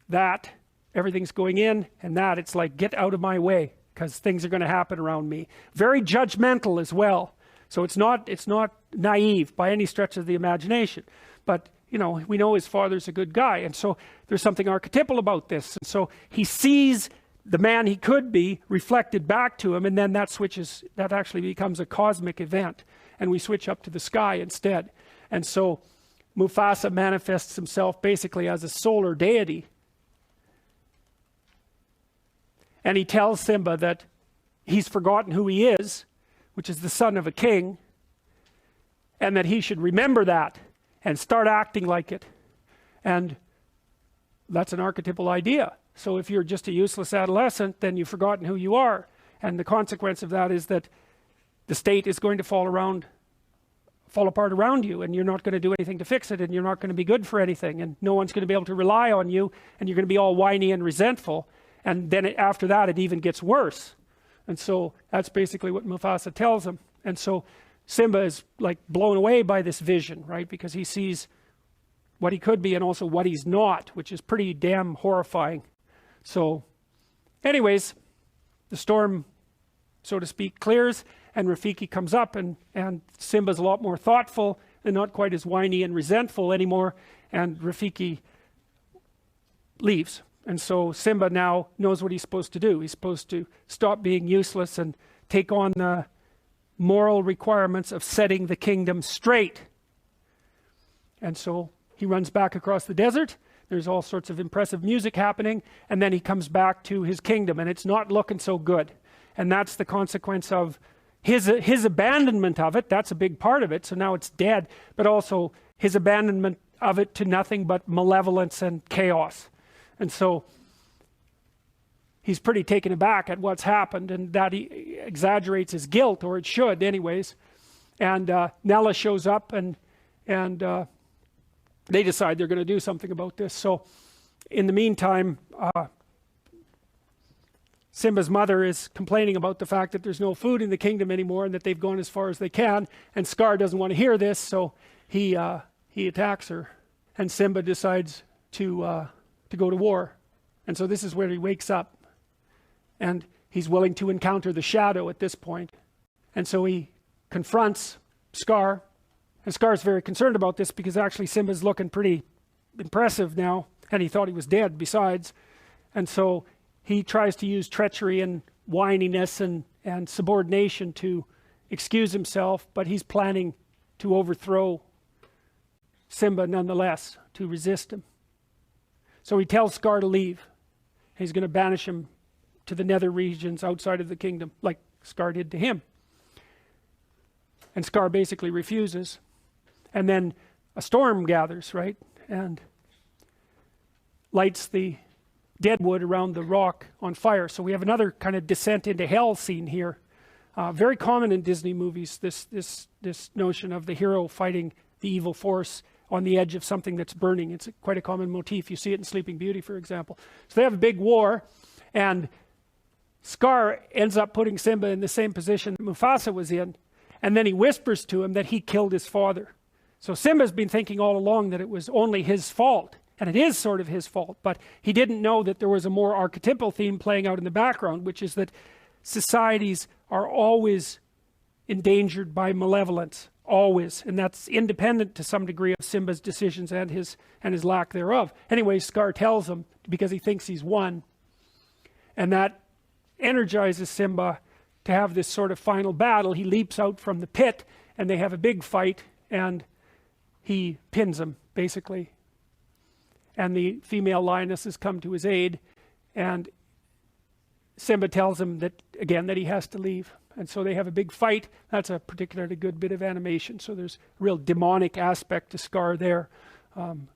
That, everything's going in, and that, it's like, get out of my way, because things are going to happen around me. Very judgmental as well. So it's not naive by any stretch of the imagination. But, you know, we know his father's a good guy, and so there's something archetypal about this. And so he sees the man he could be reflected back to him, and then that actually becomes a cosmic event, and we switch up to the sky instead. And so Mufasa manifests himself basically as a solar deity, and he tells Simba that he's forgotten who he is, which is the son of a king, and that he should remember that and start acting like it. And that's an archetypal idea. So if you're just a useless adolescent, then you've forgotten who you are. And the consequence of that is that the state is going to fall fall apart around you, and you're not going to do anything to fix it, and you're not going to be good for anything, and no one's going to be able to rely on you, and you're going to be all whiny and resentful. And then after that, it even gets worse. And so that's basically what Mufasa tells him. And so Simba is like blown away by this vision, right? Because he sees what he could be and also what he's not, which is pretty damn horrifying. So anyways, the storm, so to speak, clears, and Rafiki comes up, and Simba's a lot more thoughtful and not quite as whiny and resentful anymore, and Rafiki leaves. And so Simba now knows what he's supposed to do. He's supposed to stop being useless and take on the moral requirements of setting the kingdom straight. And so he runs back across the desert. There's all sorts of impressive music happening, and then he comes back to his kingdom, and it's not looking so good. And that's the consequence of his abandonment of it. That's a big part of it. So now it's dead, but also his abandonment of it to nothing but malevolence and chaos. And so he's pretty taken aback at what's happened, and that he exaggerates his guilt, or it should anyways. And Nella shows up, and they decide they're going to do something about this. So in the meantime, Simba's mother is complaining about the fact that there's no food in the kingdom anymore, and that they've gone as far as they can. And Scar doesn't want to hear this, so he attacks her. And Simba decides to go to war. And so this is where he wakes up, and he's willing to encounter the shadow at this point. And so he confronts Scar, and Scar's very concerned about this, because actually Simba's looking pretty impressive now, and he thought he was dead besides. And so he tries to use treachery and whininess and subordination to excuse himself, but he's planning to overthrow Simba nonetheless, to resist him. So he tells Scar to leave. He's going to banish him to the nether regions outside of the kingdom, like Scar did to him. And Scar basically refuses. And then a storm gathers, right? And lights the deadwood around the rock on fire. So we have another kind of descent into hell scene here. Very common in Disney movies, this notion of the hero fighting the evil force on the edge of something that's burning. It's quite a common motif. You see it in Sleeping Beauty, for example. So they have a big war, and Scar ends up putting Simba in the same position that Mufasa was in, and then he whispers to him that he killed his father. So Simba's been thinking all along that it was only his fault, and it is sort of his fault, but he didn't know that there was a more archetypal theme playing out in the background, which is that societies are always endangered by malevolence. Always. And that's independent to some degree of Simba's decisions and his lack thereof. Anyway, Scar tells him, because he thinks he's won, and that energizes Simba to have this sort of final battle. He leaps out from the pit, and they have a big fight, and he pins him basically, and the female lionesses come to his aid, and Simba tells him that again that he has to leave. And so they have a big fight. That's a particularly good bit of animation. So there's a real demonic aspect to Scar there,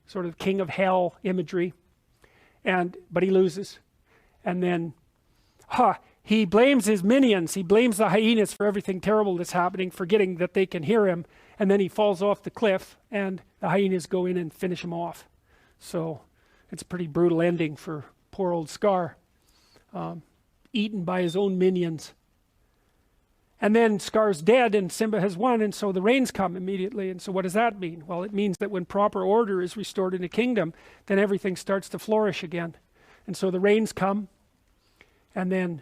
sort of king of hell imagery. But he loses. And then he blames his minions. He blames the hyenas for everything terrible that's happening, forgetting that they can hear him. And then he falls off the cliff, and the hyenas go in and finish him off. So it's a pretty brutal ending for poor old Scar, eaten by his own minions. And then Scar's dead, and Simba has won, and so the rains come immediately. And so what does that mean? Well, it means that when proper order is restored in a kingdom, then everything starts to flourish again. And so the rains come, and then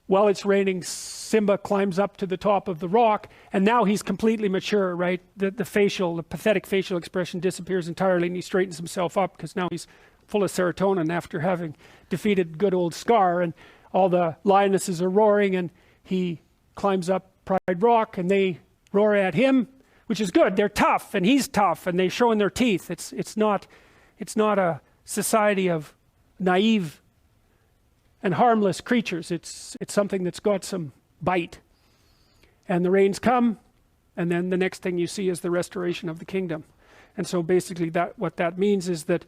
while it's raining, Simba climbs up to the top of the rock, and now he's completely mature, right? The pathetic facial expression disappears entirely, and he straightens himself up, because now he's full of serotonin after having defeated good old Scar. And all the lionesses are roaring, and he climbs up Pride Rock, and they roar at him, which is good. They're tough, and he's tough, and they're showing their teeth. It's not a society of naive and harmless creatures. It's something that's got some bite. And the rains come, and then the next thing you see is the restoration of the kingdom. And so basically what that means is that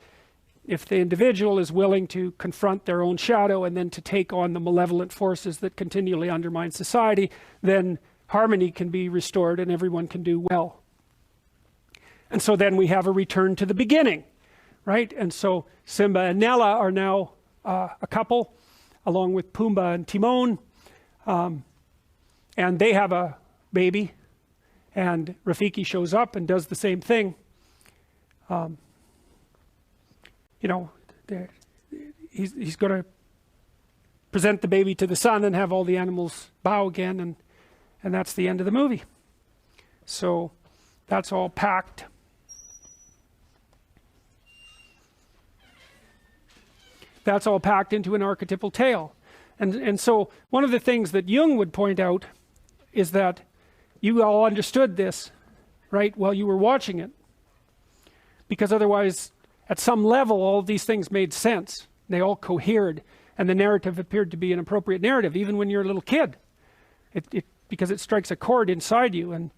if the individual is willing to confront their own shadow and then to take on the malevolent forces that continually undermine society, then harmony can be restored and everyone can do well. And so then we have a return to the beginning, right? And so Simba and Nala are now a couple, along with Pumbaa and Timon. And they have a baby. And Rafiki shows up and does the same thing. You know, he's going to present the baby to the sun and have all the animals bow again. And that's the end of the movie. So that's all packed. That's all packed into an archetypal tale. And so one of the things that Jung would point out is that you all understood this, right, while you were watching it. Because otherwise, at some level, all of these things made sense. They all cohered. And the narrative appeared to be an appropriate narrative, even when you're a little kid. Because it strikes a chord inside you. And,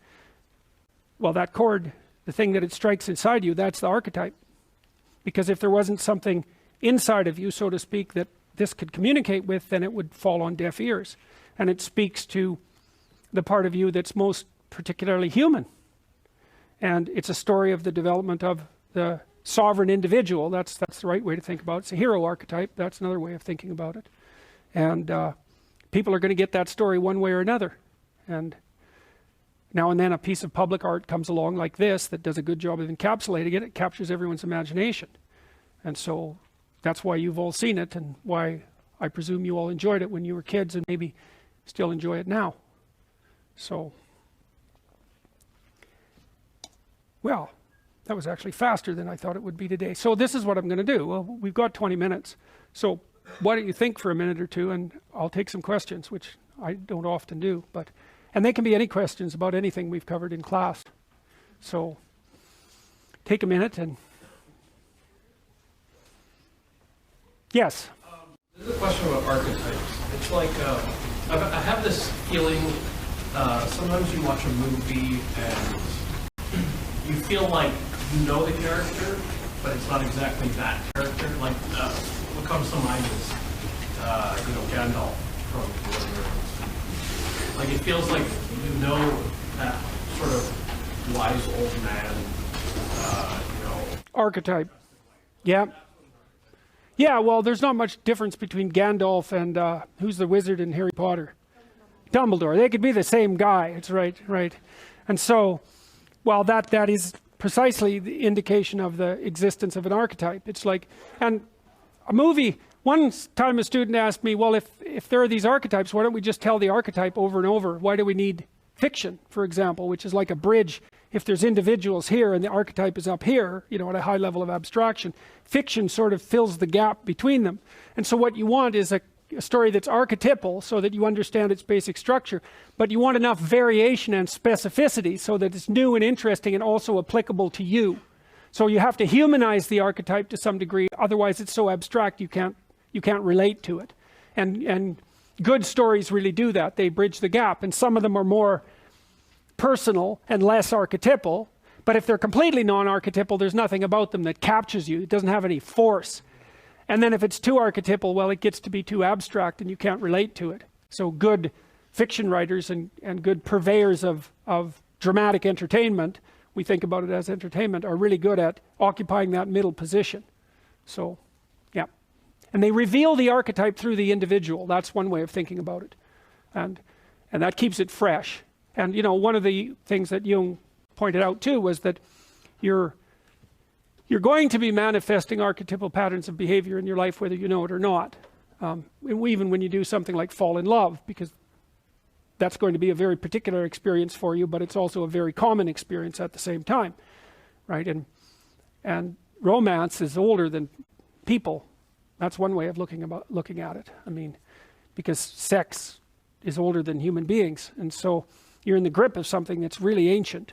well, that chord, the thing that it strikes inside you, that's the archetype. Because if there wasn't something inside of you, so to speak, that this could communicate with, then it would fall on deaf ears. And it speaks to the part of you that's most particularly human. And it's a story of the development of the sovereign individual. That's the right way to think about it. It's a hero archetype. That's another way of thinking about it. And people are going to get that story one way or another. And now and then a piece of public art comes along like this that does a good job of encapsulating it. It captures everyone's imagination. And so that's why you've all seen it, and why I presume you all enjoyed it when you were kids and maybe still enjoy it now. So, well, that was actually faster than I thought it would be today. So this is what I'm going to do. Well, we've got 20 minutes. So why don't you think for a minute or two, and I'll take some questions, which I don't often do. And they can be any questions about anything we've covered in class. So take a minute and... Yes? This is a question about archetypes. It's like, I have this feeling, sometimes you watch a movie and you feel like you know the character, but it's not exactly that character. Like, what comes to mind is, Gandalf from Lord of the Rings. Like, it feels like you know that sort of wise old man, Archetype. Yeah. Yeah, well, there's not much difference between Gandalf and who's the wizard in Harry Potter? Dumbledore. They could be the same guy. It's right. And so, well, that is precisely the indication of the existence of an archetype. It's like, and a movie, one time a student asked me, well, if there are these archetypes, why don't we just tell the archetype over and over? Why do we need fiction, for example, which is like a bridge? If there's individuals here and the archetype is up here, at a high level of abstraction, fiction sort of fills the gap between them. And so what you want is a story that's archetypal so that you understand its basic structure, but you want enough variation and specificity so that it's new and interesting and also applicable to you. So you have to humanize the archetype to some degree, otherwise it's so abstract you can't relate to it. And good stories really do that. They bridge the gap, and some of them are more personal and less archetypal, but if they're completely non-archetypal, there's nothing about them that captures you. It doesn't have any force. And then if it's too archetypal, well, it gets to be too abstract and you can't relate to it. So good fiction writers and good purveyors of dramatic entertainment, we think about it as entertainment, are really good at occupying that middle position. So, yeah. And they reveal the archetype through the individual. That's one way of thinking about it. And that keeps it fresh. And, one of the things that Jung pointed out too was that you're going to be manifesting archetypal patterns of behavior in your life, whether you know it or not. Even when you do something like fall in love, because that's going to be a very particular experience for you, but it's also a very common experience at the same time, right? And romance is older than people. That's one way of looking at it. I mean, because sex is older than human beings, and so you're in the grip of something that's really ancient.